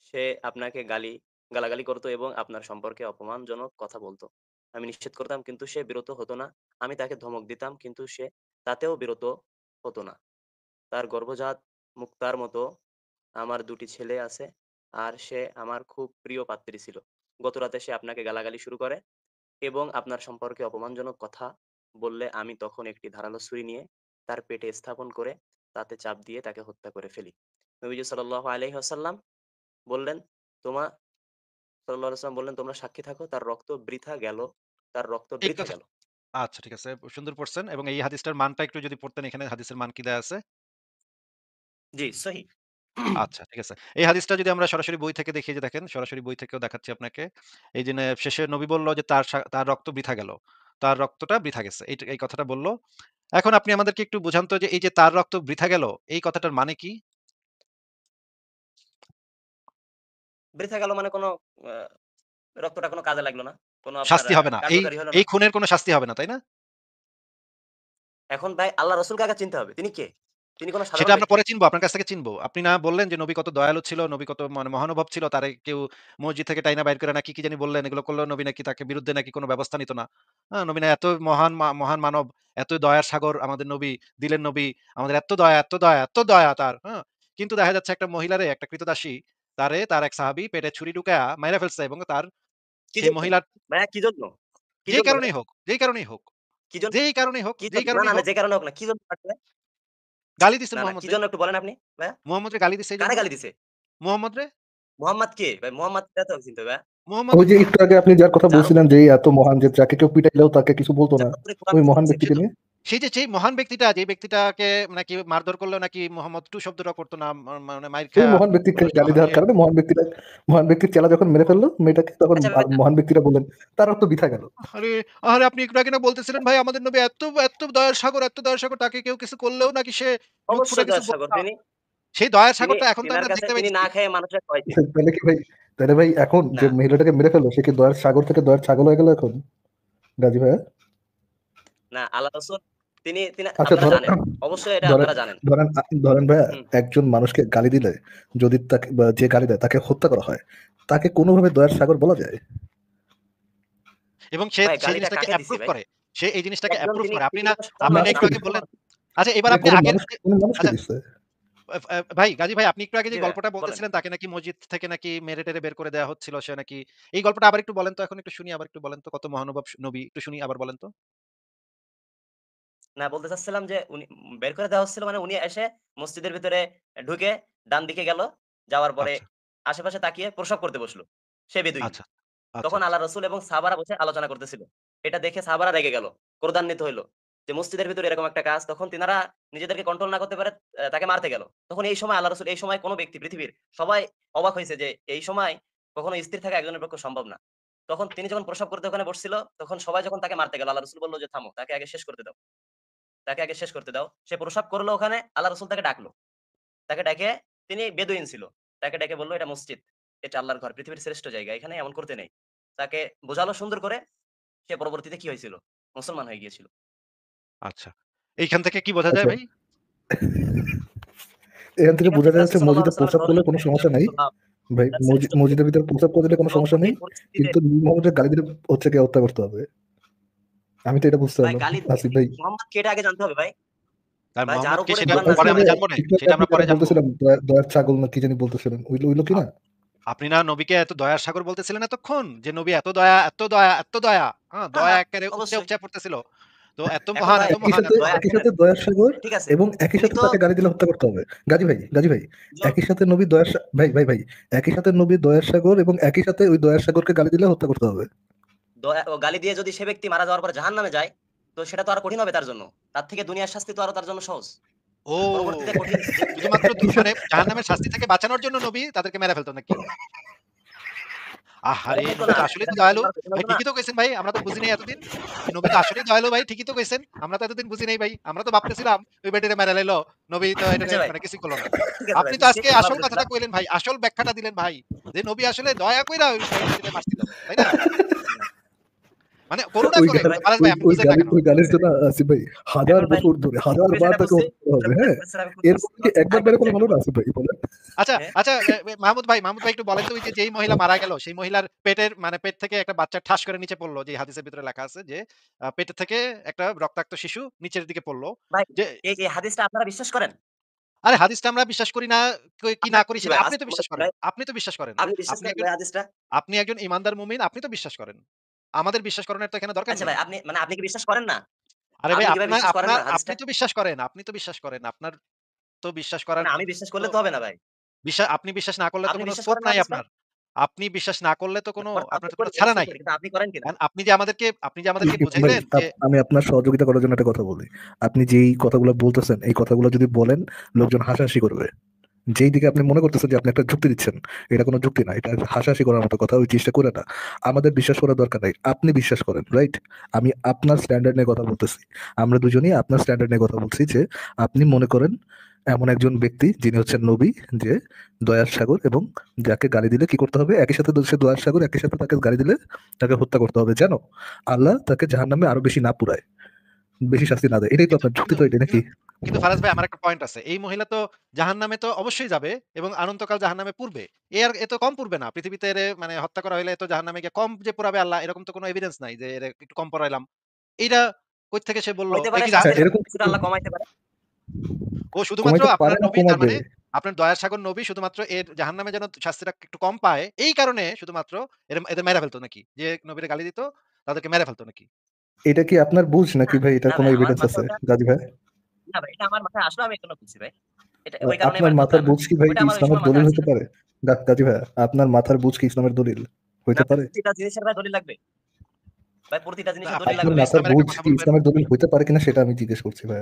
সে আপনাকে গালাগালি করত এবং আপনার সম্পর্কে অপমানজনক কথা বলত। আমি নিষেধ করতাম কিন্তু সে বিরত হতো না। আমি তাকে ধমক দিতাম কিন্তু সে তাতেও বিরত হতো না। তার গর্ভজাত মুক্তার মতো আমার ২ টি ছেলে আছে আর সে আমার খুব প্রিয় পাত্রী ছিল। গতরাতে সে আপনাকে গালাগালি শুরু করে এবং আপনার সম্পর্কে অপমানজনক কথা বললে আমি তখন একটি ধারালো ছুরি নিয়ে তার পেটে স্থাপন করে তাতে চাপ দিয়ে তাকে হত্যা করে ফেলি।" নবীজি সাল্লাল্লাহু আলাইহি ওয়াসাল্লাম বললেন, "তোমা" সাল্লাল্লাহু আলাইহি ওয়াসাল্লাম বললেন, "তোমরা সাক্ষী থাকো তার রক্ত বৃথা গেল, তার রক্ত এই বৃথা কথা গেল।" আচ্ছা ঠিক আছে। সুন্দর পড়ছেন এবং এই হাদিসটার মানটা একটু যদি পড়তেন, এখানে হাদিসের মান কি দেয়া আছে? জি, সহিহ। আচ্ছা ঠিক আছে। এই হাদিসটা যদি আমরা সরাসরি বই থেকে দেখি, যে দেখেন সরাসরি বই থেকেও দেখাচ্ছি আপনাকে। এই যে শেষে নবী বলল যে তার রক্ত বৃথা গেল। তার রক্তটা বৃথা গেছে। এই কথাটা বলল। এখন আপনি আমাদেরকে একটু বুঝান তো যে এই যে তার রক্ত বৃথা গেল, এই কথাটার মানে কি? বৃথা গেল মানে কোনো আ রক্তটা কোনো কাজে লাগলো না। কোনো আপনার শাস্তি হবে না। কার্যকারী হলো না। এই খুনের কোনো শাস্তি হবে না, তাই না? এখন ভাই আল্লাহ রাসূলকে আগে চিনতে হবে। তিনি কে? তিনি কোনো সেটা সাধারণ আমরা ব্যক্তি পরে না। চিনবো, আপনার কাছ থেকে চিনবো। আপনি না বললেন যে নবী কত দয়ালু ছিল, নবী কত মানে মহানুভব ছিল, তারে কেউ মসজিদ থেকে টাইনা বাইর করে না কি, কি জানি বললেন। এগুলো করলেও নবী নাকি তাকে বিরুদ্ধে নাকি কোনো ব্যবস্থা নিত না। নবী না এত মহান মানব, এত দয়ার সাগর আমাদের নবী, দিলেন নবী, আমাদের এত দয়া, এত দয়া, এত দয়া তার, হ্যাঁ? কিন্তু দেখা যাচ্ছে একটা মহিলারে, একটা ক্রীতদাসী তার এক সাহাবী পেটে ছুরি ঢুকায়া মাইরা ফেলছে এবং তার কি সেই জন্য? মহিলার ভাইয়া কি জন্য? কি যেই জন্য ভাই? কারণেই হোক, যেই কারণেই হোক, কি জন্য? যেই কারণেই হোক, কি যেই জন্য? না, কারণেই না, না, হোক, যে কারণে হোক না। কি জন্য মারছে? গালি দিছেন না, না, কি মুহাম্মদ রে। জন্য একটু বলেন আপনি ভাইয়া? মুহাম্মদ রে গালি দিছে কারে এইজন্য। গালি দিছে? মুহাম্মদ রে, মোহাম্মদ কে? ভাই মোহাম্মদ কে তো চিনতে হবে ভাইয়া। মুহাম্মদ ওই যে একটু আগে আপনি যার কথা যার বলছিলেন যে এই এত মহান, যে যাকে কেউ পিটাইলেও তাকে কিছু বলতো না, যার উপরে কোরআন ওই নাযিল মহান হইছে সে ব্যক্তিকে তো? নিয়ে। সেই মহান ব্যক্তিটা, যে ব্যক্তিটাকে নাকি মারধর করলেও নাকি মোহাম্মদ টু শব্দটা করতো না, মানে মাইর সেই খায়া মহান ব্যক্তিকে গালি সে দেওয়ার কারণে মহান ব্যক্তির চেলা যখন মেরে ফেললো মেয়েটাকে, তখন আচ্ছা ভাইয়া, মহান ব্যক্তিরা বললেন তার রক্ত বৃথা গেল। আরে, আরে আপনি একটু আগে না বলতেছিলেন ভাই আমাদের নবী এত এত দয়ার সাগর, এত দয়ার সাগর, তাকে কেউ কিছু করলেও নাকি সে মুখ ফুটে অবশ্যই কিছু দয়ার বলতো সাগর। না। সেই দয়ার সাগরটা এখন তো তিনার আমরা কাছে দেখতে তিনি পাইতেছি। না খেয়ে মানুষের খাওয়াইছে। তাহলে কি ভাই, এখন যে না, মহিলাটাকে মেরে ফেললো সে কি দয়ার সাগর থেকে দয়ার ছাগল হয়ে গেল এখন, গাজী ভাইয়া? না, আল্লাহ রাসূল তিনি আচ্ছা, আপনারা জানেন। অবশ্যই এটা ধরেন আপনারা জানেন। ধরেন ভাইয়া, হুম। একজন মানুষকে গালি দিলে, যদি তাকে বা যে গালি দেয় তাকে হত্যা করা হয়, তাকে কোনোভাবে দয়ার সাগর বলা যায়? এবং ভাই সেই গালিটা জিনিসটাকে কাকে দিছে অ্যাপ্রুভ ভাই? করে। সে এই জিনিসটাকে একজন অ্যাপ্রুভ তিনি করে। তিনি কোনো সাধারণ আপনি না মানুষ একটু না। আগে বললেন। আচ্ছা এবার আপনি কোনো আগের মানুষ, কোনো মানুষকে আচ্ছা, দিচ্ছে? ভাই গাজী ভাই আপনি একটু আগে জি যে ভাইয়া, গল্পটা বলেন। বলতেছিলেন তাকে নাকি মসজিদ থেকে নাকি মেরে টেরে বের করে দেওয়া হচ্ছিল, সে নাকি, এই গল্পটা আবার একটু বলেন তো, এখন একটু শুনি, আবার একটু বলেন তো, কত মহানুভব নবী, একটু শুনি, আবার বলেন তো। না বলতে চাচ্ছিলাম যে উনি বের করে দেওয়া হচ্ছিল মানে উনি এসে মসজিদের ভিতরে ঢুকে ডান দিকে গেল। যাওয়ার পরে আচ্ছা, আশেপাশে তাকিয়ে প্রস্রাব করতে বসলো। সে বেদুইন। আচ্ছা, আচ্ছা, তখন আচ্ছা, আল্লাহ রাসূল এবং সাহাবারা বসে আলোচনা করতেছিল। এটা দেখে সাহাবারা রেগে গেল। ক্রোধান্বিত হইল। যে মসজিদের ভিতরে এরকম একটা কাজ। তখন তিনারা নিজেদেরকে কন্ট্রোল না করতে পারে তাকে মারতে গেল। তখন এই সময় আল্লাহ রাসূল এই সময় কোন ব্যক্তি পৃথিবীর সবাই অবাক হইছে যে এই সময় কখনো স্থির থাকা একজনের পক্ষে সম্ভব না। তখন তিনি যখন প্রস্রাব করতে ওখানে বসছিল, তখন সবাই যখন তাকে মারতে গেল, আল্লাহ রাসূল বলল যে, "থামো, তাকে আগে শেষ করতে দাও। তাকে আগে শেষ করতে দাও।" সে প্রস্রাব করলো ওখানে, আল্লাহ রাসূল তাকে ডাকলো। তাকে ডেকে তিনি বেদুইন ছিল। তাকে ডেকে বলল, "এটা মসজিদ। এটা আল্লাহর ঘর। পৃথিবীর শ্রেষ্ঠ জায়গা। এখানে এমন করতে নেই।" তাকে বোঝালো সুন্দর করে। সে পরবর্তীতে কি হয়েছিল? মুসলমান হয়ে গিয়েছিল। আচ্ছা। এইখান থেকে কি বোঝা যায় আচ্ছা, ভাই? এখান থেকে এখান বোঝা থেকে যাচ্ছে রাসূল সাল্লাল্লাহু মসজিদে আলাইহি প্রস্রাব করলে কোনো সমস্যা নাই। ওয়াসাল্লাম ভাই তার শ্রেষ্ঠ মসজিদের ভিতরে প্রস্রাব করে দিলে কোনো এবং সমস্যা এই নেই। পরিস্থিতিতে কিন্তু নবী মুহাম্মদের গালি দিলে হচ্ছে গিয়ে হত্যা করতে হবে। আমি তো এটা বুঝতে ভাই পারলাম। গালি আসিফ ভাই, মোহাম্মদ কে এটা আগে জানতে হবে ভাই। আর ভাই যার মোহাম্মদ কে উপরে সেটা কোরআন পরে নাযিল আমরা হয় জানবো নে? একটু সেটা আগে আমরা যেটা পরে জানবো। বলতেছিলাম দয়ার ছাগল না কি জানি বলতেছিলেন, ওইগুলো কি আ না? আপনি না নবীকে এত দয়ার সাগর বলতেছিলেন এতক্ষণ? যে নবী এত দয়া, এত দয়া, এত দয়া। হ্যাঁ, হ্যাঁ, দয়া হ্যাঁ, এক্কারে উপচে, অবশ্যই। উপচে পড়তেছিল। তো এত এখন মহান, ভাই এত মহান, এত মহান। একই শোনেন, সাথে দয়ার সাগর ঠিক আছে। এবং একই উনি সাথে তো তাকে গালি দিলে হত্যা করতে হবে। গাজী ভাই, জন একই সাথে নবী দয়ার ভাই, একই সাথে নবী দয়ার সাগর এবং একই সাথে ওই দয়ার সাগরকে গালি দিলে হত্যা করতে হবে। দয়া ও গালি দিয়ে যদি সে ব্যক্তি মারা যাওয়ার পর জাহান্নামে যায়, তো সেটা তো আরো কঠিন হবে তার জন্য। তার থেকে দুনিয়ার শাস্তি তো আরো তার জন্য সহজ। ও! পরবর্তীতে কঠিন শুধুমাত্র একই মানে সাথে জাহান্নামের শাস্তি থেকে বাঁচানোর জন্য নবী তাদেরকে মেরে ফেলত নাকি? আহারে! এমনই তো নবী না। তো আসলেই তো দেখা দয়ালু। যায় কঠিন ভাই হতো না। ঠিকই তো কইছেন ভাই। আমরা তো বুঝি নাই এতদিন। এই নবী তো আসলেই দয়ালু ভাই। ঠিকই তো কইছেন। আমরা তো এতদিন বুঝি নাই ভাই। আমরা তো ভাবতেছিলাম ওই বেটিরে মাইরা লাইলো। নবী তো এটারে আচ্ছা ভাই, মানে কিছুই করল না। ঠিক আছে ভাই। আপনি তো বুঝছি। আজকে আমরা আসল কথাটা বুঝতেছিলাম। কইলেন ভাই। আসল ব্যাখ্যাটা দিলেন ভাই। যে নবী আসলে দয়া কইরা ওই বেটিরে মারছিল। তাই না? মানে করুণা করে। ভাই ফারাজ ভাই আপনি বুঝেন না কেন? ওই গালির জন্য আসিফ ভাই হাজার এখন ভাই বছর ধরে হাজার আমি বার যেটা তাকে বুঝছি, হত্যা করা হবে। হ্যাঁ, আমি এরপর কি একবার আরেকটা মেরে ফেলা বিষয় হলো একটু না বলি। আসিফ ভাই বলেন? আচ্ছা, হ্যাঁ? আচ্ছা মাহমুদ ভাই একটু বলেন তো ওই যে যেই মহিলা মারা গেল সেই মহিলার পেটের মানে পেট থেকে একটা বাচ্চা ঠাস করে নিচে পড়ল। যে হাদিসের ভিতরে লেখা আছে যে পেট থেকে একটা রক্তাক্ত শিশু নিচের দিকে পড়ল। ভাই যে এই হাদিসটা আপনারা বিশ্বাস করেন? আরে হাদিসটা আমরা বিশ্বাস করি না কি না আপনার করি কি সেটা ভাই আপনি আজকে তো মনে বিশ্বাস করেন করেন। ভাই, আপনি তো বিশ্বাস করেন। আপনি বিশ্বাস করেন ভাই হাদিসটা? আপনি একজন ঈমানদার মুমিন আপনি তো বিশ্বাস করেন। আমাদের বিশ্বাস করানোর তো এখানে দরকার আচ্ছা নেই। ভাই আপনি কি বিশ্বাস করেন না? আরে ভাই আপনি কি ভাই বিশ্বাস করেন না আপনি হাদিসটা? তো বিশ্বাস করেন। আপনি তো বিশ্বাস করেন। আপনার তো বিশ্বাস করার মানে আমি বিশ্বাস তো করলে তো হবে না ভাই। আপনি বিশ্বাস না করলে তো আপনি কোনো বিশ্বাস স্কোপ করেন না নাই হাদিসটা? আপনার। আপনি বিশ্বাস না করলে তো কোনো আপনার আপনি তো কোনো করেন ছাড়া বিশ্বাস নাই। করি। কিন্তু আপনি করেন কিনা? কারণ আপনি যে আমাদেরকে ইরফান ভাই, বুঝাইলেন যে আমি আপনার সহযোগিতা করার জন্য একটা কথা বলি। আপনি যেই কথাগুলো বলতেছেন এই কথাগুলো যদি বলেন লোকজন হাসাহাসি করবে। যেই দিকে আপনি মনে করতেছেন যে আপনি একটা যুক্তি দিচ্ছেন, এটা কোনো যুক্তি না, এটা হাসাহাসি করার মতো কথা, ওই জিনিসটা করে না। আমাদের বিশ্বাস করার দরকার নাই, আপনি বিশ্বাস করেন, রাইট? আমি আপনার স্ট্যান্ডার্ড নিয়ে কথা বলতেছি। আমরা দুজনেই আপনার স্ট্যান্ডার্ড নিয়ে কথা বলছি যে আপনি মনে করেন এমন একজন ব্যক্তি যিনি হচ্ছেন নবী, যে দয়ার সাগর, এবং যাকে গালি দিলে কি করতে হবে, একই সাথে সে দয়ার সাগর, একই সাথে তাকে গালি দিলে তাকে হত্যা করতে হবে, যেন আল্লাহ তাকে জাহান্নামে আরো বেশি না পুরায়, বেশি শাস্তি না দেয়। এটাই তো কিন্তু আপনার যুক্তি, কিন্তু তো এটাই কিন্তু নাকি? কিন্তু ফারাজ ভাই আমার একটা পয়েন্ট আছে। এই মহিলা তো জাহান্নামে তো অবশ্যই যাবে এবং অনন্তকাল জাহান্নামে পুড়বে। এ তো কম পুড়বে না। পৃথিবীতে এরে মানে হত্যা করা হইলে তো জাহান্নামে গিয়ে কম যে পোড়াবে আল্লাহ এরকম তো কোনো এভিডেন্স নাই যে এরে একটু কম পোড়াইলাম। এইটা কই থেকে সে বলল? হইতে এ পারে কি হ্যাঁ, শাস্তির এরকম কিছুটা আল্লাহ কমাইতে পারে। ও শুধুমাত্র কমাইতে আপনার পারে না, নবী তার কমাবে। মানে আপনার দয়ার সাগর নবী শুধুমাত্র এর জাহান্নামে যেন শাস্তিটা একটু কম পায় এই কারণে শুধুমাত্র এদের মেরে ফেলতো নাকি? যে নবীরে গালি দিত তাদেরকে মেরে ফেলতো নাকি? এটা কি আপনার বুঝ না, নাকি ভাই? এটার না কোনো ভাই আমার এভিডেন্স মাথায় আছে ওটা গাজী ভাই? না ভাই এটা আমার মাথায় আসলেও আমি এখনো বুঝছি ভাই। এটা ওই কারণেই আপনার মারতো তা মাথার না। বুঝ কি ভাই ওইটা আমার ওই ইসলামের সময় দলিল মাথায় হতে আসছিল। পারে? গাজী ভাই, আপনার মাথার বুঝ কি ইসলামের দলিল না হইতে ভাই পারে? প্রতিটা জিনিসের ভাই দলিল লাগবে। ভাই প্রতিটা না জিনিসের ভাই দলিল আপনি লাগবে আপনার তো ভাই। মাথার ইসলামের একটা বুঝ কথা কি বলবেন। ইসলামের দলিল হইতে পারে কিনা সেটা আমি জিজ্ঞেস করছি ভাই।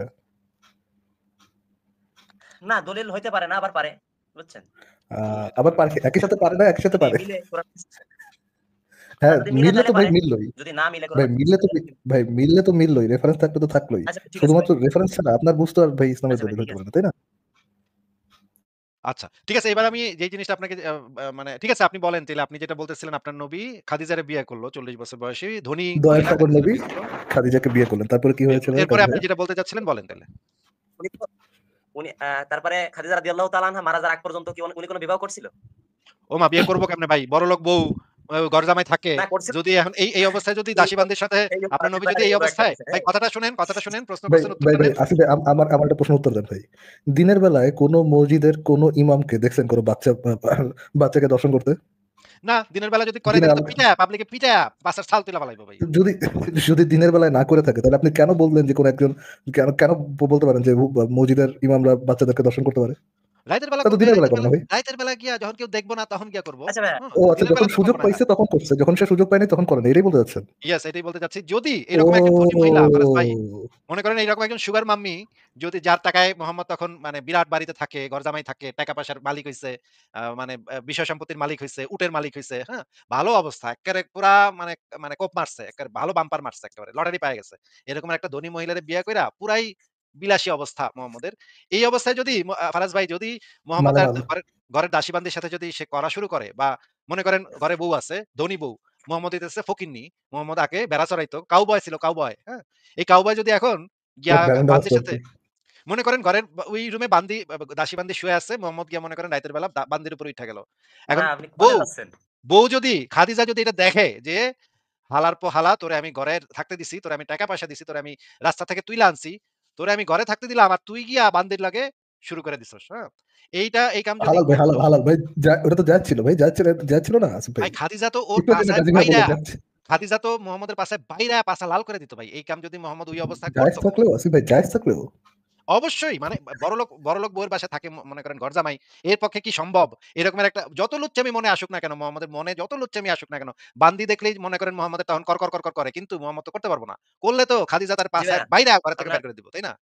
না দলিল হইতে পারে না আবার পারে। বুঝছেন? আবার পারে, একই সাথে পারে না, একই সাথে যদি পারে। মিলে কোরআন হ্যাঁ, যদি মিলে মিললে তাইলে তো ভাই পারে। মিললই। যদি না মিলে ভাই কোরআন মিললে তো ভাই মিললে তো মিললই, রেফারেন্স থাকলে তো থাকলোই। আচ্ছা ঠিক আছে ভাই। শুধুমাত্র রেফারেন্স ছাড়া আপনার বুঝ তো আর ভাই ইসলামের আচ্ছা ভাই দলিল ঠিক হতে আছে। পারে না, তাই না? আচ্ছা। ঠিক আছে এবার আমি যেই জিনিসটা আপনাকে মানে ঠিক আছে আপনি বলেন তাইলে আপনি যেটা বলতেছিলেন আপনার নবী খাদিজারে বিয়ে করল ৪০ বছর বয়সী ধনী দয়ার মহিলা সাগর খাদিজারে নবী বিয়ে করল। খাদিজাকে বিয়ে করলেন, তারপরে কি বিয়ে হয়েছে করল। ভাই এরপরে গাজী আপনি ভাই? যেটা বলতে চাচ্ছিলেন বলেন তাইলে। উনি তো উনি তারপরে খাদিজা রাদিয়াল্লাহু তাআলা আনহা মারা যাওয়ার আগ পর্যন্ত কি উনি কোন বিবাহ করছিল? ওমা বিয়ে করব কেমনে ভাই? বড়লোক বউ ঘরজামাই থাকে। না করছিল। যদি এখন এই অবস্থায় যদি দাসীবান্দির সাথে এই যে আপনার নবী ভাই যদি এই বড় একটা অবস্থায় বিষয়, ভাই হ্যাঁ? কথাটা শুনেন, প্রশ্ন ভাই করছেন ভাই উত্তরটা দেন। আমার একটা প্রশ্ন উত্তর দেন ভাই। দিনের বেলায় কোনো মসজিদের কোনো ইমামকে দেখছেন কোনো বাচ্চাকে দর্শন করতে? না, দিনের বেলা যদি করে দিনের তাহলে তো আলো পাবলিকে পিটায়া বাসার ছাল তুলা ফালাইবো ভাই। যদি যদি দিনের বেলায় না করে থাকে তাহলে আপনি কেন বললেন যে কোন একজন কেন বলতে পারেন যে মসজিদের ইমামরা বাচ্চাদেরকে দর্শন করতে পারে? রাইতের বেলা তা তো করবে, দিনের বেলায় করে না ভাই। রাইতের বেলা গিয়া যখন কেউ দেখবো না তখন গিয়া করব। আচ্ছা ভাইয়া, হুম? ও আচ্ছা, দিনের যখন বেলা তো সুযোগ করব না পাইছে ভাই। তখন করছে, যখন সে সুযোগ পায়নি তখন করে না, এটাই বলতে চাচ্ছেন? ইয়েস, এটাই বলতে চাচ্ছি। যদি ও এরকম একজন ধনী মহিলা ফারাজ ভাই, মনে করেন এইরকম একজন সুগার মাম্মি যদি যার টাকায় মোহাম্মদ তখন মানে বিরাট বাড়িতে থাকে, ঘরজামাই থাকে, টাকা পয়সার মালিক হইছে, মানে বিষয় সম্পত্তির মালিক হইছে, উটের মালিক হইছে, হ্যাঁ? ভালো অবস্থা। এক্কারে পুরা মানে মানে কোপ মারছে। এক্কারে ভালো বাম্পার মারছে একেবারে। লটারি পায়া গেছে। এরকম একটা ধনী মহিলারে বিয়া কইরা পুরাই বিলাসী অবস্থা মোহাম্মদের। এই অবস্থায় যদি ফারাজ ভাই যদি মোহাম্মদ আর মালামাল। ঘরের দাসীবান্দির সাথে যদি সে করা শুরু করে বা মনে করেন ঘরে বউ আছে, ধনী বউ। মোহাম্মদ হইতেছে ফকিন্নি। মোহাম্মদ আগে ভেড়া চড়াইতো। কাউবয় ছিল কাউবয়, হ্যাঁ? এই কাউবয় যদি এখন গিয়া ভ্যালেন্ডা বান্দির হচ্ছে আর সাথে কি। মনে করেন ঘরের ওই রুমে দাসী বান্দি শুয়ে আছে। মোহাম্মদ গিয়া মনে করেন রাইতের বেলা বান্দির উপরে উইঠা গেল। না এখন আপনি কোনে বউ, যাচ্ছেন? বউ যদি খাদিজা যদি এটা দেখে যে হালার পর হালা তোরে আমি ঘরে থাকতে দিছি, তোরে আমি টাকা পয়সা দিছি, তোরে আমি রাস্তা থেকে তুইলা আনছি, তোরে আমি ঘরে থাকতে দিলাম আর তুই গিয়া বান্দির লাগে শুরু করে দিছস, হ্যাঁ? এই কাম যদি হালাল ভাই, করতো, হালাল ভাই, ওটা তো জায়েজ ছিল ভাই, জায়েজ ছিল না আসিফ ভাই? ভাই খাদিজা তো ওর একটু আগে না পাছায় কাজী ভাই বাইরা, বলে জায়েজ। খাদিজা তো মোহাম্মদের পাছায় বাইরা পাছা লাল করে দিত ভাই। এই কাম যদি মোহাম্মদ ওই অবস্থায় জায়েজ করতো, থাকলেও আসিফ ভাই, জায়েজ থাকলেও অবশ্যই মানে বড়লোক বউয়ের বাসায় থাকে মনে করেন ঘরজামাই। এর পক্ষে কি সম্ভব? এরকমের একটা যত লুচ্চামি মনে আসুক না কেন, মোহাম্মদের মনে যত লুচ্চামি আসুক না কেন, বান্দি দেখলেই মনে করেন মোহাম্মদের তখন কর করে। কিন্তু মোহাম্মদ তো করতে পারব না। করলে তো খাদিজা তার জি পাছায় ভাইয়া, বাইরা ঘরে থেকে আপনার বের করে দিব, তাই না?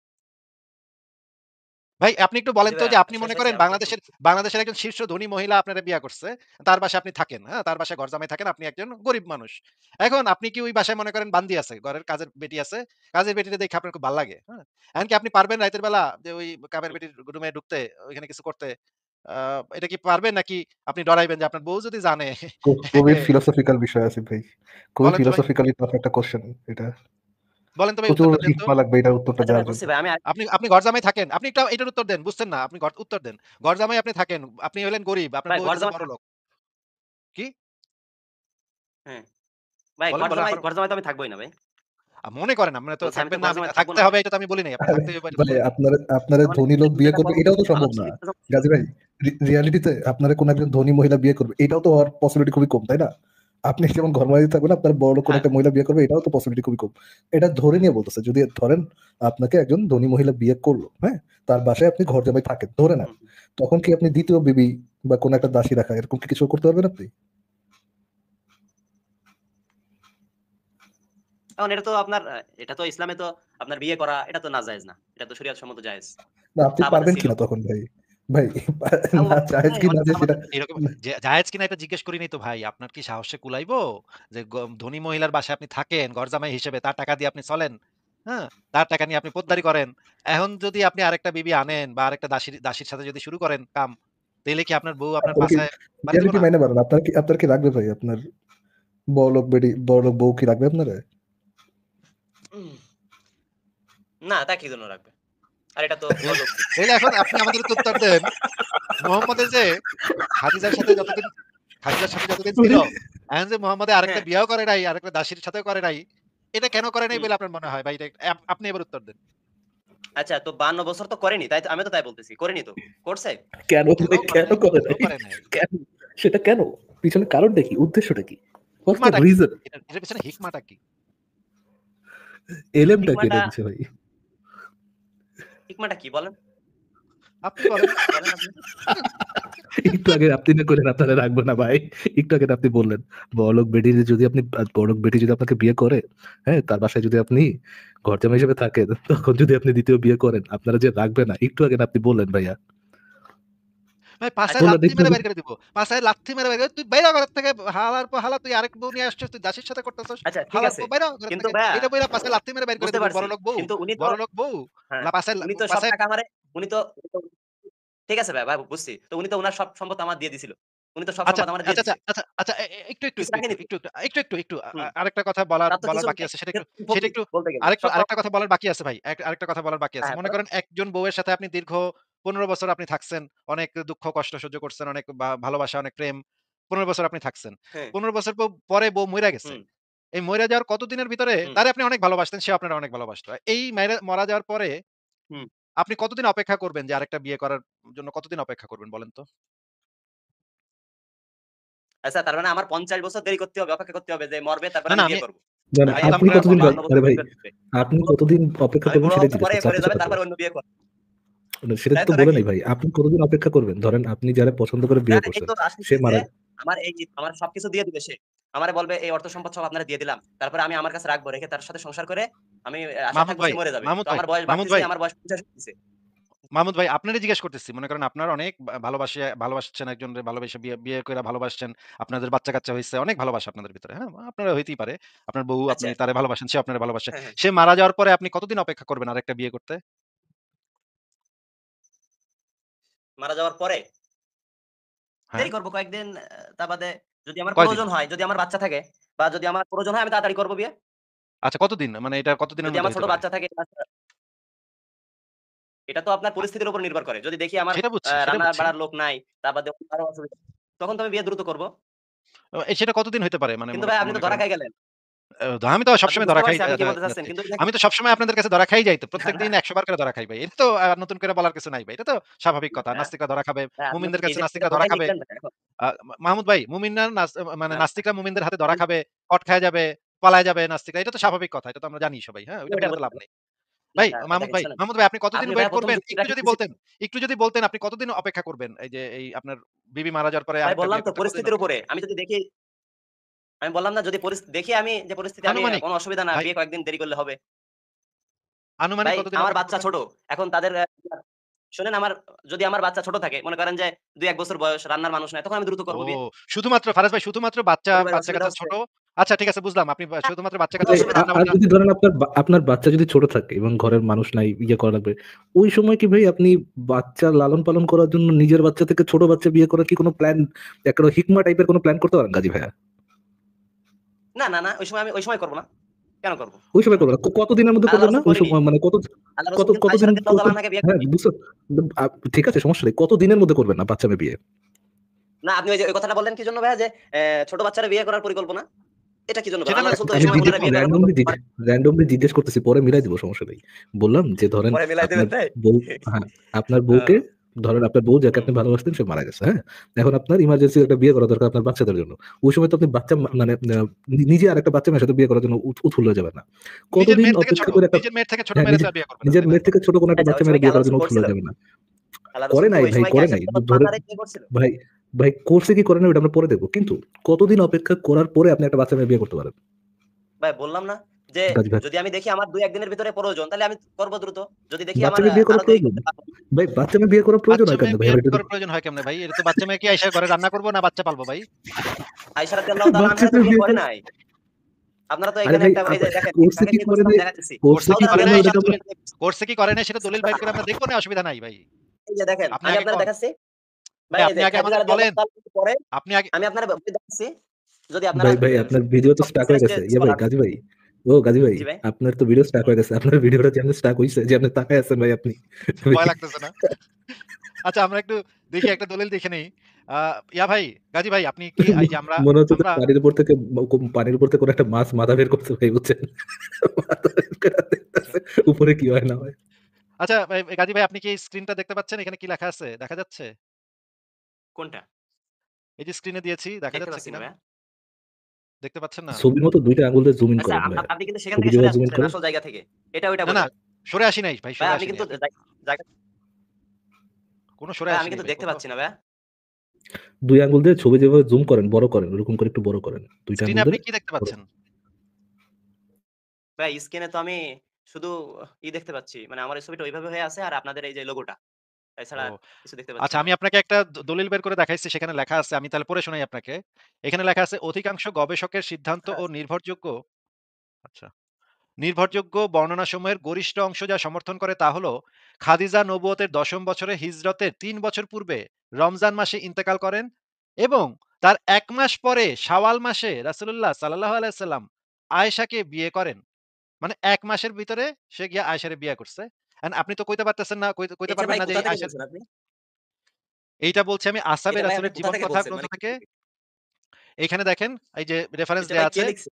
ভাই আপনি একটু জি বলেন তো ভাইয়া, যে আপনি শেষ মনে হইছে করেন আমাকে একটু বাংলাদেশের একজন শীর্ষ ধনী মহিলা আপনারে বিয়া করছে। তার বাসায় আপনি থাকেন, হ্যাঁ? তার বাসায় ঘরজামাই থাকেন, আপনি একজন গরিব মানুষ। এখন আপনি কি ওই বাসায় মনে করেন বান্দি আছে, ঘরের কাজের বেটি আছে। কাজের বেটিটা দেখে আপনার খুব ভাল লাগে, হ্যাঁ? এখন কি আপনি পারবেন রাতের বেলা যে ওই কামের বেটির রুমে ঢুকতে, ওইখানে কিছু করতে? আ এটা কি পারবেন নাকি আপনি ডরাইবেন যে আপনার বউ যদি জানে খুবই ফিলোসফিক্যাল বিষয় আসিফ ভাই। খুবই বলেন তো ভাই, ফিলোসফিক্যালি টাফ একটা কোয়েশ্চেন এটা। বলেন তো ভাই প্রচুর উত্তরটা দেন তো। হিকমা লাগবে এটার উত্তরটা আচ্ছা ভাই দেওয়ার জন্য। বুঝছি ভাই, আমি আপনি আপনি ঘরজামাই থাকেন। আপনি এটার উত্তর দেন। বুঝছেন না? আপনি উত্তর দেন। ঘরজামাই আপনি থাকেন। আপনি হইলেন গরিব। আপনার ভাই বউ ঘর হইতেছে জামাই, বড়লোক। কি? হ্যাঁ, ভাই বলেন, বলেন এখন। ঘর জামাই তো আমি থাকবোই না ভাই। মনে করেন আপনারা তো বলছি আমি তো থাকবেন না, ঘর আমি জামাই থাকবো থাকতে না হবে ভাই। এটা তো আমি বলি নাই। আপনি আরে থাকতে হবে এটা তো ভাই, বলি নাই। আপনারে আমার ধনী লোক বিয়ে যেটা করবে কর্ম এটাও তো ভালো সম্ভব না। শিখতে চাও। গাজী ভাই, রিয়ালিটিতে আপনারা কোন একজন ধনী মহিলা বিয়ে করবে এটাও তো হওয়ার পসিবিলিটি খুবই কম, তাই না? আপনি যেমন ঘরমাই থাকবেন, আপনার বড় কোন হ্যাঁ, একটা মহিলা বিয়ে করবে এটাও তো পসিবিলিটি খুবই কম। এটা ধরে নিয়ে বলতেছে, যদি ধরেন আপনাকে একজন ধনী মহিলা বিয়ে করলো, হ্যাঁ, তার বাসায় আপনি ঘর জামাই থাকেন ধরে নেন, হুম, হুম। তখন কি আপনি দ্বিতীয় বিবি বা কোন একটা দাসী রাখা এরকম কি কিছু করতে পারবেন আপনি? এখন এটা তো আপনার এটা তো ইসলামে তো আপনার বিয়ে করা এটা তো নাজায়েজ না। এটা তো শরীয়ত সম্মত জায়েজ। না আপনি সাহাবাদের পারবেন ছিল। কিনা তখন ভাই? ভাই আবু না বকর জায়েজ ভাই কি না অনেক যে সেটা সাহাবাদের এরকম জায়েজ কিনা এটা জিজ্ঞেস করিনি তো ভাই। আপনার কি সাহসে কুলাইবো? যে ধনী মহিলার বাসায় আপনি থাকেন, ঘরজামাই হিসেবে তার টাকা দিয়ে আপনি চলেন। হ্যাঁ? তার টাকা নিয়ে আপনি হুম। পোদ্দারি করেন। এখন যদি আপনি আরেকটা বিবি আনেন বা আরেকটা দাসীর সাথে যদি শুরু করেন কাম, তাইলে কি আপনার বউ আপনার আপনারা কি পাছায় পাড়ি দিব রিয়ালিটি না? মাইনে পারেন? আপনার কি রাখবে ভাই? আপনার বড়লোক বউ কি রাখবে আপনারে? উম, না তা কি জন্য রাখবে? আর এটা তো তাইলে অযৌক্তিক। তাইলে এখন আপনি আমাদের একটু উত্তর দেন। মোহাম্মদের যে খাদিজার সাথে যতদিন খাদিজার সাথে যতদিন ছিল, এখন যে মোহাম্মদের আরেকটা হ্যাঁ, বিয়েও করে নাই, আরেকটা দাসীর সাথেও করে নাই। এটা কেন করে নাই হুম। বলে আপনার মনে হয় ভাই? এটা আপনি এবার উত্তর দেন। আচ্ছা তো 52 বছর তো করেনি। তাই তো আমি তো তাই বলতেছি। করেনি তো। করছে? কেন কেন ভাই, করে কেন নাই? করে কেন নাই? করে নাই? কেন? সেটা কেন? পিছনে কারণটা কি? উদ্দেশ্যটা কি? হোয়াটস দ্য হিকমাটা কি? রিজন? এটার পেছনে হিকমাটা কি? এলেমটা কি হিকমাটা এটার পিছে ভাই? হিকমাটা কি বলেন? আপনি বলেন। বলেন আপনি। একটু আগে আপনি না করলেন আপনারা রাখবো না ভাই। একটু আগে আপনি বললেন বড়লোক বেটি যদি আপনাকে বিয়ে করে, হ্যাঁ, তার বাসায় যদি আপনি ঘর জামাই হিসেবে থাকেন, তখন যদি আপনি দ্বিতীয় বিয়ে করেন আপনারা যে রাখবে না, একটু আগে আপনি বললেন ভাইয়া। ভাই পাছায় আচ্ছা, বললেন লাথি একটু মেরে আগে। বের করে দিব। পাছায় লাথি মেরে বের করে তুই বাইরা ঘর থেকে হালার পর হালা তুই আরেক বউ নিয়ে আসছিস, তুই দাসীর সাথে করতেছস। আচ্ছা ঠিক হালার আছে। পর বাইরা ঘর কিন্তু থেকে। ভাইয়া এটা বইলা পাছায় লাথি মেরে বের করে বুঝতে দিব। পারছি। কিন্তু বড়লোক বউ হ্যাঁ, লা পাছায় উনি তো সব পাছায় টাকা আমারে উনি তো উনি তো ঠিক আছে ভাই, বুঝছি। তো উনি তো উনার সব সম্পদ আমার দিয়ে দিছিল। উনি তো সব আচ্ছা, সম্পদ আমারে দিয়ে আচ্ছা, আচ্ছা, দিছে। আচ্ছা, আচ্ছা, একটু, একটু, কিছু একটু, একটু, রাখেনি তো। একটু, একটু, একটু, একটু হুম। আরেকটা কথা বলার তার তো বলার কিছু বাকি নাই। আছে সে সেটা ফকির একটু বলতে গেলে। সব তো আরেকটা কথা বলার বাকি আছে ভাই। আরেকটা কথা বলার বাকি আছে। হ্যাঁ, মনে বলেন। করেন একজন বউয়ের সাথে আপনি দীর্ঘ ১৫ বছর আপনি থাকছেন। অনেক দুঃখ কষ্ট সহ্য করছেন, অনেক ভালোবাসা, অনেক প্রেম। ১৫ বছর আপনি থাকছেন। হ্যাঁ, ১৫ বছর পরে বউ মইরা গেছে। হুম, এই মইরা যাওয়ার কতদিনের ভিতরে হুম, তারে আপনি অনেক ভালোবাসতেন, সেও আপনারে অনেক ভালোবাসতো। এই মারা যাওয়ার পরে হুম। আপনি কতদিন অপেক্ষা করবেন যে আরেকটা বিয়ে করার জন্য কতদিন অপেক্ষা করবেন বলেন তো? আচ্ছা তার মানে আমার 50 বছর দেরি করতে হবে, অপেক্ষা করতে হবে যে মরবে তারপর না, আমি না বিয়ে আমি করব। না, না, ভাই বললাম আপনি কতদিন ভাই? 52 আরে বছর ভাই, করবে। আপনি কতদিন অপেক্ষা আমি করবেন বুড়ো সেটাই হওয়ার জিজ্ঞেস পরে করছি। মরে আপনি যাবে সেটা তারপর বলেন। অন্য বিয়ে করব। সেটা তাই তো তো বলে নাকি? নাই ভাই। আপনি কতদিন অপেক্ষা করবেন? ধরেন আপনি যারে পছন্দ করে না, বিয়ে এই করছেন, তো সে আসতেছি যে মারা আমার সবকিছু দিয়ে দিবে সে। আমারে বলবে এই অর্থ সম্পদ সব আপনারা দিয়ে দিলাম। তারপরে আমি আমার কাছে রাখবো, রেখে তার সাথে সংসার করে আমি আশায় মাহমুদ থাকবো ভাই, সে মরে যাবে। মাহমুদ তো ভাই, আমার বয়স মাহমুদ বাড়তেছে, ভাই, আমার বয়স 50 হইতেছে। মাহমুদ ভাই আপনারই জিজ্ঞেস করতেছি। মনে করেন আপনার অনেক ভালোবাসছেন একজনরে, ভালোবেসে বিয়ে কইরা ভালোবাসছেন। আপনাদের বাচ্চা-কাচ্চা হইছে। অনেক ভালোবাসা আপনাদের ভিতরে, হ্যাঁ? আপনার হইতেই পারে। আপনার বউ আপনি আচ্ছা। তারে ভালোবাসেন, সেও আপনারে ভালোবাসে। হ্যাঁ, হ্যাঁ। সে মারা যাওয়ার পরে আপনি কতদিন অপেক্ষা করবেন আরেকটা বিয়ে করতে? মারা যাওয়ার পরে হ্যাঁ? দেরি করব কয়েকদিন, তা বাদে যদি আমার কয়দিন? প্রয়োজন হয়, যদি আমার বাচ্চা থাকে বা যদি আমার প্রয়োজন হয় আমি তাড়াতাড়ি করব বিয়ে। আচ্ছা কতদিন? মানে এটা কতদিনের যদি মধ্যে আমার হইতে ছোট পারে? বাচ্চা থাকে এটা তো আপনার আ পরিস্থিতির উপর নির্ভর করে। যদি দেখি আমার সেটা বুঝছি, সেটা বুঝছি। রান্না-বাড়ার লোক নাই, তা বাদে আরো অসুবিধা, তখন তো আমি বিয়ে দ্রুত করব। সেটা কতদিন হইতে পারে? মানে কিন্তু ভাই আপনি তো মনে ধরা করেন খাই গেলেন। আমি তো আপনি সবসময় বুঝতে ধরা খাই পারছি আমি কি বলতে চাচ্ছেন। যাচ্ছি। কিন্তু দেখেন আমি তো সবসময় আপনাদের কাছে ধরা খাই যাই তো। না, না, প্রত্যেকদিন ১০০ বার করে ধরা খাই ভাই। এটা তো নতুন করে বলার কিছু নাই ভাই। এটা তো স্বাভাবিক কথা। না, নাস্তিকরা ধরা খাবে, না, আপনি মুমিনদের কাছে নিজে থেকে নাস্তিকরা ধরা বোঝাই খাবে। নিলেন না এখন। মাহমুদ ভাই, মুমিনরা মানে না, নাস্তিকরা মুমিনদের হাতে ধরা আমি খাবে, কট খায়া যাবে, পলায় যাবে নাস্তিকরা। এটা তো স্বাভাবিক কথা। এটা তো আমরা জানি সবাই। হ্যাঁ? ওইটা ওইটা বইলা তো বলছি লাভ না। নাই। ভাই, দেখেন শোনেন। মাহমুদ ভাই আপনি কতদিন আপনি ওয়েট ভাইয়া ১ম করবেন? যুক্তিটা ঠিক ছিল। একটু যদি বলতেন আপনি কতদিন অপেক্ষা করবেন? এই যে আপনার বিবি মারা যাওয়ার পরে ভাই আরেকটা বললাম বিয়ে তো করতে কতদিন পরিস্থিতির অপেক্ষা উপরে। করবেন? আমি যদি দেখি আমি বললাম না যদি দেখি আমি যে পরিস্থিতি আমি আনুমানিক কোন অসুবিধা না, ভাই, বিয়ে কয়েকদিন দেরি করলে হবে। আনুমানিক ভাই কতদিন আমার অপেক্ষা বাচ্চা করবেন? ছোট। এখন তাদের শোনেন যদি আমার বাচ্চা ছোট থাকে, মনে করেন যে ২-১ বছর বয়স, রান্নার মানুষ নাই, তখন আমি দ্রুত ও করব বিয়ে। শুধুমাত্র ফারাজ ভাই শুধুমাত্র পরিবারের অসুবিধা বাচ্চা-কাচ্চা হচ্ছে। ছোট। আচ্ছা ঠিক আছে বুঝলাম। আপনি শুধুমাত্র কোনো বাচ্চা-কাচ্চা ছোট, অসুবিধা আর রান্না-বান্না যদি ধরেন আপনার বাচ্চা যদি ছোট থাকে এবং ঘরের মানুষ নাই, ইয়ে করা লাগবে, ওই সময় কি ভাই আপনি বাচ্চা লালন পালন করার জন্য নিজের বাচ্চা থেকে ছোট বাচ্চা বিয়ে করার কি কোনো প্ল্যান, একটা হিকমা টাইপের কোনো প্ল্যান করতে পারেন গাজী ভাইয়া? না, না, না, ওই সময় করব না। কেন করব? ওই সময় করবেন না। কতদিনের মধ্যে আল্লাহ করবেন না? রাসূল ওই করেনি। সময় মানে আল্লাহ রাসূল কিন্তু আয়েশা কতদিন রাদিয়াল্লাহু তাআলা আনহাকে বিয়ে হ্যাঁ করেননি। বুঝতে ঠিক আছে, সমস্যা নেই। কত দিনের মধ্যে করবেন না বাচ্চা মেয়ে বিয়ে? না, আপনি ওই যে ওই কথাটা বললেন কি জন্য ভাইয়া যে ছোট বাচ্চারা বিয়ে করার পরিকল্পনা? এটা কি জন্য বলেন? সেটা না আল্লাহ রাসূল তো ওই আমি সময় বললেন বিয়ে করার র্যান্ডমলি পরিকল্পনা র্যান্ডমলি জিজ্ঞেস করতেছি, পরে মিলাই দিব, সমস্যা নেই। বললাম যে ধরেন পরে মিলাই আপনার দিবেন তাই? বউ, হ্যাঁ, আপনার ও বউকে, ধরেন আপনার বউ যাকে হুম। আপনি ভালোবাসতেন সে মারা গেছে, হ্যাঁ? এখন আপনার ইমার্জেন্সি একটা বিয়ে করা দরকার আপনার বাচ্চাদের জন্য। ওই সময় তো আপনি বাচ্চা মানে নিজে আরেকটা বাচ্চা মেয়ের সাথে বিয়ে করার জন্য উৎফুল্ল হয়ে যাবেন না। কতদিন অপেক্ষা করে একটা, নিজের মেয়ের থেকে ছোট হ্যাঁ, মেয়েরে তো আর বিয়ে করবেন না, নিজের তাই না? মেয়ের থেকে ছোট কোনো একটা আচ্ছা বাচ্চা ওই সময় মেয়ের কি বিয়ে আল্লাহ করার রাসূল জন্য উৎফুল্ল করছিল? হয়ে যাবেন না। আল্লাহ করে রাসূল কি নাই ওই ভাই, সময় কি করে আয়েশা নাই। রাদিয়াল্লাহু ধরেন তাআলার বিয়ে করছিল? ভাই, ভাই করছে কি করে নাই ওটা আমরা পরে দেখবো। কিন্তু কতদিন অপেক্ষা করার পরে আপনি একটা বাচ্চা মেয়ে বিয়ে করতে পারেন ভাই বললাম না যে গাজী ভাই? যদি আমি দেখি আমার ২-১ দিনের ভিতরে প্রয়োজন তাহলে আমি করব দ্রুত। যদি দেখি বাচ্চা আমার মেয়ে বিয়ে করা আরো দেরি প্রয়োজন? করতে পারব। ভাই বাচ্চা মেয়ে বিয়ে করা প্রয়োজন বাচ্চা হয় কেন মেয়ে ভাই? বিয়ে আমার এটা করার প্রয়োজন হয় কেমনে ভাই? এটা তো বাচ্চা মেয়ে কি আইসা ঘরে রান্না করব না বাচ্চা পালবো ভাই? আয়েশা রাদিয়াল্লাহু তাআলা বাচ্চা আনহারা তো মেয়ে বিয়ে বিয়ে করে করা, নাই। আপনারা তো আরে এখানে ভাই একটা এই যে দেখেন করছে কাকে কি বিয়ে করে করছেন আমি নাই, দেখাচ্ছি। করছে কি সাউদা করে করে রাদিয়াল্লাহু নাই নাই ওটা সেটা তো তাআলা আমরা, দলিল করছে কি করে নাই সেটা দলিল বাইর করে আমরা দেখব না, অসুবিধা নাই ভাই। এই যে দেখেন আপনি আমি আগে আপনারে কন। দেখাচ্ছি। ভাই ভাই এই আপনি যে আগে খাদিজা আমাদের বলেন। রাদিয়াল্লাহু তাআলা পরে আপনি আগে আমি আপনারে দেখাচ্ছি। যদি আপনারা ভাই আপনার ভিডিও তো স্টাক সবকিছুর হয়ে গেছে। ইয়ে ভাই স্কলার। গাজী ভাই, ও গাজী ভাই, জি ভাই। আপনার তো ভিডিও স্টাক হুম। হয়ে গেছে। আপনার ভিডিওটা যেমন স্টাক হইছে যে আপনি তাকায় আছেন ভাই আপনি। ভয় লাগতেছে না? আচ্ছা আমরা একটু দেখি একটা দলিল দেখে নেই। আ ইয়া ভাই, গাজী ভাই আপনি কি এই যে আমরা মনে হচ্ছে যে আমরা পানির উপর থেকে কোনো একটা মাছ মাথা বের করছে ভাই, বুঝছেন? মাথা বের করে দেখতেছে উপরে কি হয় না হয়। আচ্ছা গাজী ভাই আপনি কি স্ক্রিনটা দেখতে পাচ্ছেন? এখানে কি লেখা আছে? দেখা যাচ্ছে? কোনটা? এই যে স্ক্রিনে দিয়েছি দেখা দেখতে যাচ্ছে পাচ্ছি না কিনা? ভাইয়া। দেখতে পাচ্ছেন না? ছবির মতো ২ টা আঙ্গুল দিয়ে জুম ইন আচ্ছা করেন ভাইয়া। আপনি কিন্তু সেখান ছবি থেকে সরে যেভাবে জুম ইন আসছেন করে, আসল জায়গা থেকে। এটা ওইটা না, না বোঝায়। সরে আসি নাই ভাই, ভাই সরে আপনি আসি নাই। কিন্তু আপনি জায়গা কোন সরে ভাই আসি আমি নাই কিন্তু ভাই। দেখতে পাচ্ছি না ভাইয়া। ২ আঙ্গুল দিয়ে ছবি যেভাবে জুম করেন বড় করেন, ওরকম করে একটু বড় করেন। ২ টা স্ক্রিনে আঙ্গুল আপনি দিয়ে কি দেখতে বড়। পাচ্ছেন? ভাই স্ক্রিনে তো আমি শুধু দেখতে পাচ্ছি। মানে আমার এই ছবিটা ওইভাবে হয়ে আছে আর আপনাদের এই যে লোগোটা। এছাড়া ও আর কিছু দেখতে পাচ্ছি আচ্ছা না আমি ভাই। আপনাকে একটা দলিল বের করে দেখাইছি সেখানে লেখা আছে। আমি তাহলে পড়ে শোনাই আপনাকে। এখানে লেখা আছে অধিকাংশ গবেষকের সিদ্ধান্ত ও হ্যাঁ, নির্ভরযোগ্য আচ্ছা নির্ভরযোগ্য বর্ণনাসমূহের গরিষ্ঠ অংশ যা সমর্থন করে তা হলো খাদিজা নবুয়তের ১০ম বছরে হিজরতের ৩ বছর পূর্বে রমজান মাসে ইন্তেকাল করেন এবং তার ১ মাস পরে শাওয়াল মাসে রাসূলুল্লাহ সাল্লাল্লাহু আলাইহি সাল্লাম আয়েশাকে বিয়ে করেন। মানে ১ মাসের ভিতরে সে গিয়ে আয়েশারে বিয়ে করছে। এন্ড আপনি তো কইতে পারতেছেন না, কইতে এটা পারবেন ভাই না যে কোথা এই থেকে আয়েশার বলছেন আপনি? এইটা বলছি আমি আসহাবে এটা ভাই আপনি রাসূলের কোথা জীবন থেকে কথা বলছেন? গ্রন্থ মানে থেকে। এইখানে দেখেন এই যে রেফারেন্স এটা দেয়া ভাই কে আছে। লিখছে?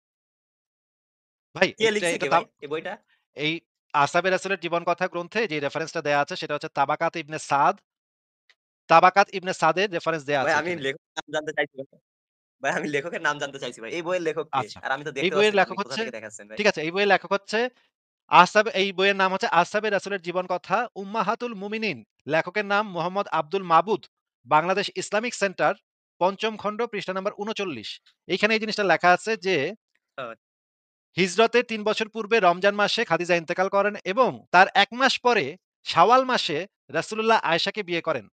ভাই কে এইটা লিখছে এটা কে ভাই এই বইটা? এই আসহাবে রাসূলের জীবন কথা গ্রন্থে যে রেফারেন্সটা দেয়া আছে সেটা হচ্ছে তাবাকাত ইবনে সাদের রেফারেন্স দেয়া ভাই আছে আমি এখানে। লেখকের নাম জানতে চাইছি ভাই। ভাই আমি লেখকের নাম জানতে চাইছি ভাই। এই বইয়ের লেখক কে? আচ্ছা। আর আমি তো এই দেখতে বইয়ের পাচ্ছি না লেখক আপনি কোথা হচ্ছে থেকে দেখাচ্ছেন ভাই। ঠিক আছে, এই বইয়ের লেখক হচ্ছে এই বইয়ের নাম হচ্ছে আসহাবে রাসূলের জীবন কথা উম্মাহাতুল মুমিনিন। লেখকের নাম মোহাম্মদ আব্দুল মাবুদ। বাংলাদেশ ইসলামিক সেন্টার ৫ম খণ্ড পৃষ্ঠা নাম্বার ৩৯। এইখানে এই জিনিসটা লেখা আছে যে আ হিজরতের ৩ বছর পূর্বে রমজান মাসে খাদিজা ইন্তেকাল করেন এবং তার ১ মাস পরে শাওয়াল মাসে রাসূলুল্লাহ আয়েশাকে বিয়ে করেন।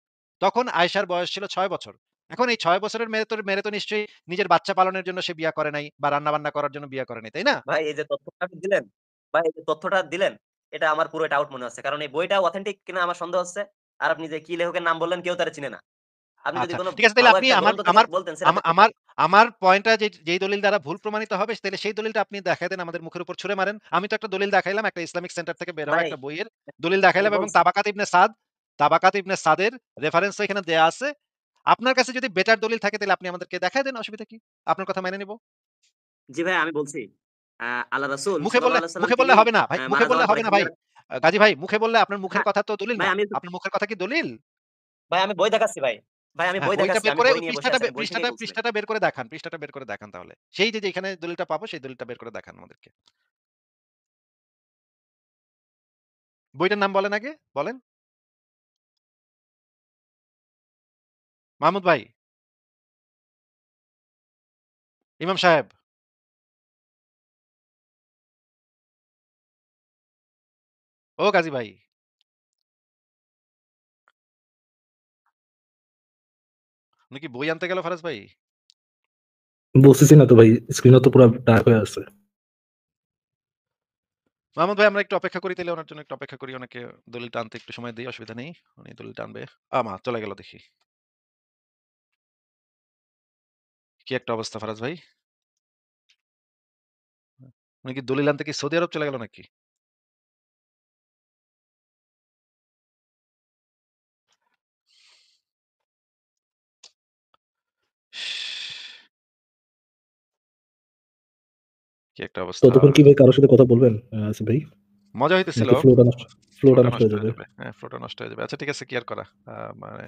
তখন আয়েশার বয়স ছিল ৬ বছর। এখন এই ৬ বছরের মেয়ে তো নিশ্চয়ই নিজের বাচ্চা পালনের জন্য সে বিয়ে করে নাই বা রান্না-বান্না করার জন্য বিয়ে করে নাই, তাই না? ভাই এই যে তথ্যটা আপনি দিলেন, ভাই এই যে তথ্যটা দিলেন, এটা আমার পুরো ডাউট মনে হচ্ছে। কারণ এই বইটা অথেন্টিক কিনা আমার সন্দেহ হচ্ছে। আর আপনি যে কি লেখকের নাম বললেন কেউ তারে চিনে না। আপনি যদি আচ্ছা। কোন ঠিক আছে তাইলে ভালো আপনি একটা আমার গ্রন্থ থেকে আমার বলতেন সেটা আমা বেশ হতো। আমার আমার পয়েন্টটা যেই দলিল দ্বারা ভুল প্রমাণিত হবে তাইলে সেই দলিলটা আপনি দেখায় দেন আমাদের মুখের উপর ছুঁড়ে মারেন। আমি তো একটা দলিল দেখাইলাম একটা ইসলামিক সেন্টার থেকে বের হওয়া ভাই একটা বইয়ের দলিল আমি দেখাইলাম এবং বলছি তাবাকাত ইবনে সাদের রেফারেন্সও এখানে দেয়া আছে। আপনার কাছে যদি বেটার দলিল থাকে তাহলে আপনি আমাদেরকে দেখায় দেন, অসুবিধা কি? আপনার কথা মেনে নিব। জি ভাই আমি বলছি। আল্লাহ রাসূল মুখে বললে সাল্লাল্লাহু আলাইহি সাল্লাম মুখে বললে তিনি হবে না ভাই, মুখে মারা বললে যাওয়ার পরে হবে না ভাই। হিজরত গাজী ভাই মুখে বললে আপনার মুখের হ্যাঁ, কথা তো দলিল ভাই না। আমি একটু আপনার মুখের কথা কি দলিল? ভাই আমি বই দেখাচ্ছি ভাই। ভাই আমি হ্যাঁ, বই বইটা দেখাচ্ছি। বের আমি করে বই ওই নিয়ে বসে আছি। আমি বই থেকেই বলছি ভাই। পৃষ্ঠাটা বের করে দেখান। পৃষ্ঠাটা বের করে দেখান তাহলে। সেই যে যেখানে দলিলটা পাবো সেই দলিলটা বের করে দেখান আমাদেরকে। বইটার নাম বলেন আগে, বলেন। মাহমুদ ভাই, ইমাম সাহেব, ও গাজী ভাই। উনি কি বই আনতে গেল ফারাজ ভাই? বলতেছি না তো ভাই, স্ক্রিনও তো পুরো ডার্ক হয়ে আছে। মাহমুদ ভাই আমরা একটু অপেক্ষা করি তাহলে ওনার জন্য একটু অপেক্ষা করি। ওনাকে দলিলটা আনতে একটু সময় দেই, অসুবিধা নেই। উনি দলিলটা আনবে। চলে গেল দেখি। কি একটা অবস্থা ফারাজ ভাই? উনি কি দলিল আনতে কি সৌদি আরব চলে গেল নাকি? কি একটা অবস্থা। ততক্ষণ কি ভাই কারোর সাথে কথা বলবেন আসিফ ভাই? মজা হইতেছিল। নাকি ফ্লোটা নষ্ট ফ্লোটা হয়ে নষ্ট হয়ে যাবে? যাবে। হ্যাঁ, ফ্লোটা নষ্ট হয়ে যাবে। আচ্ছা ঠিক আছে কি আর করা। মানে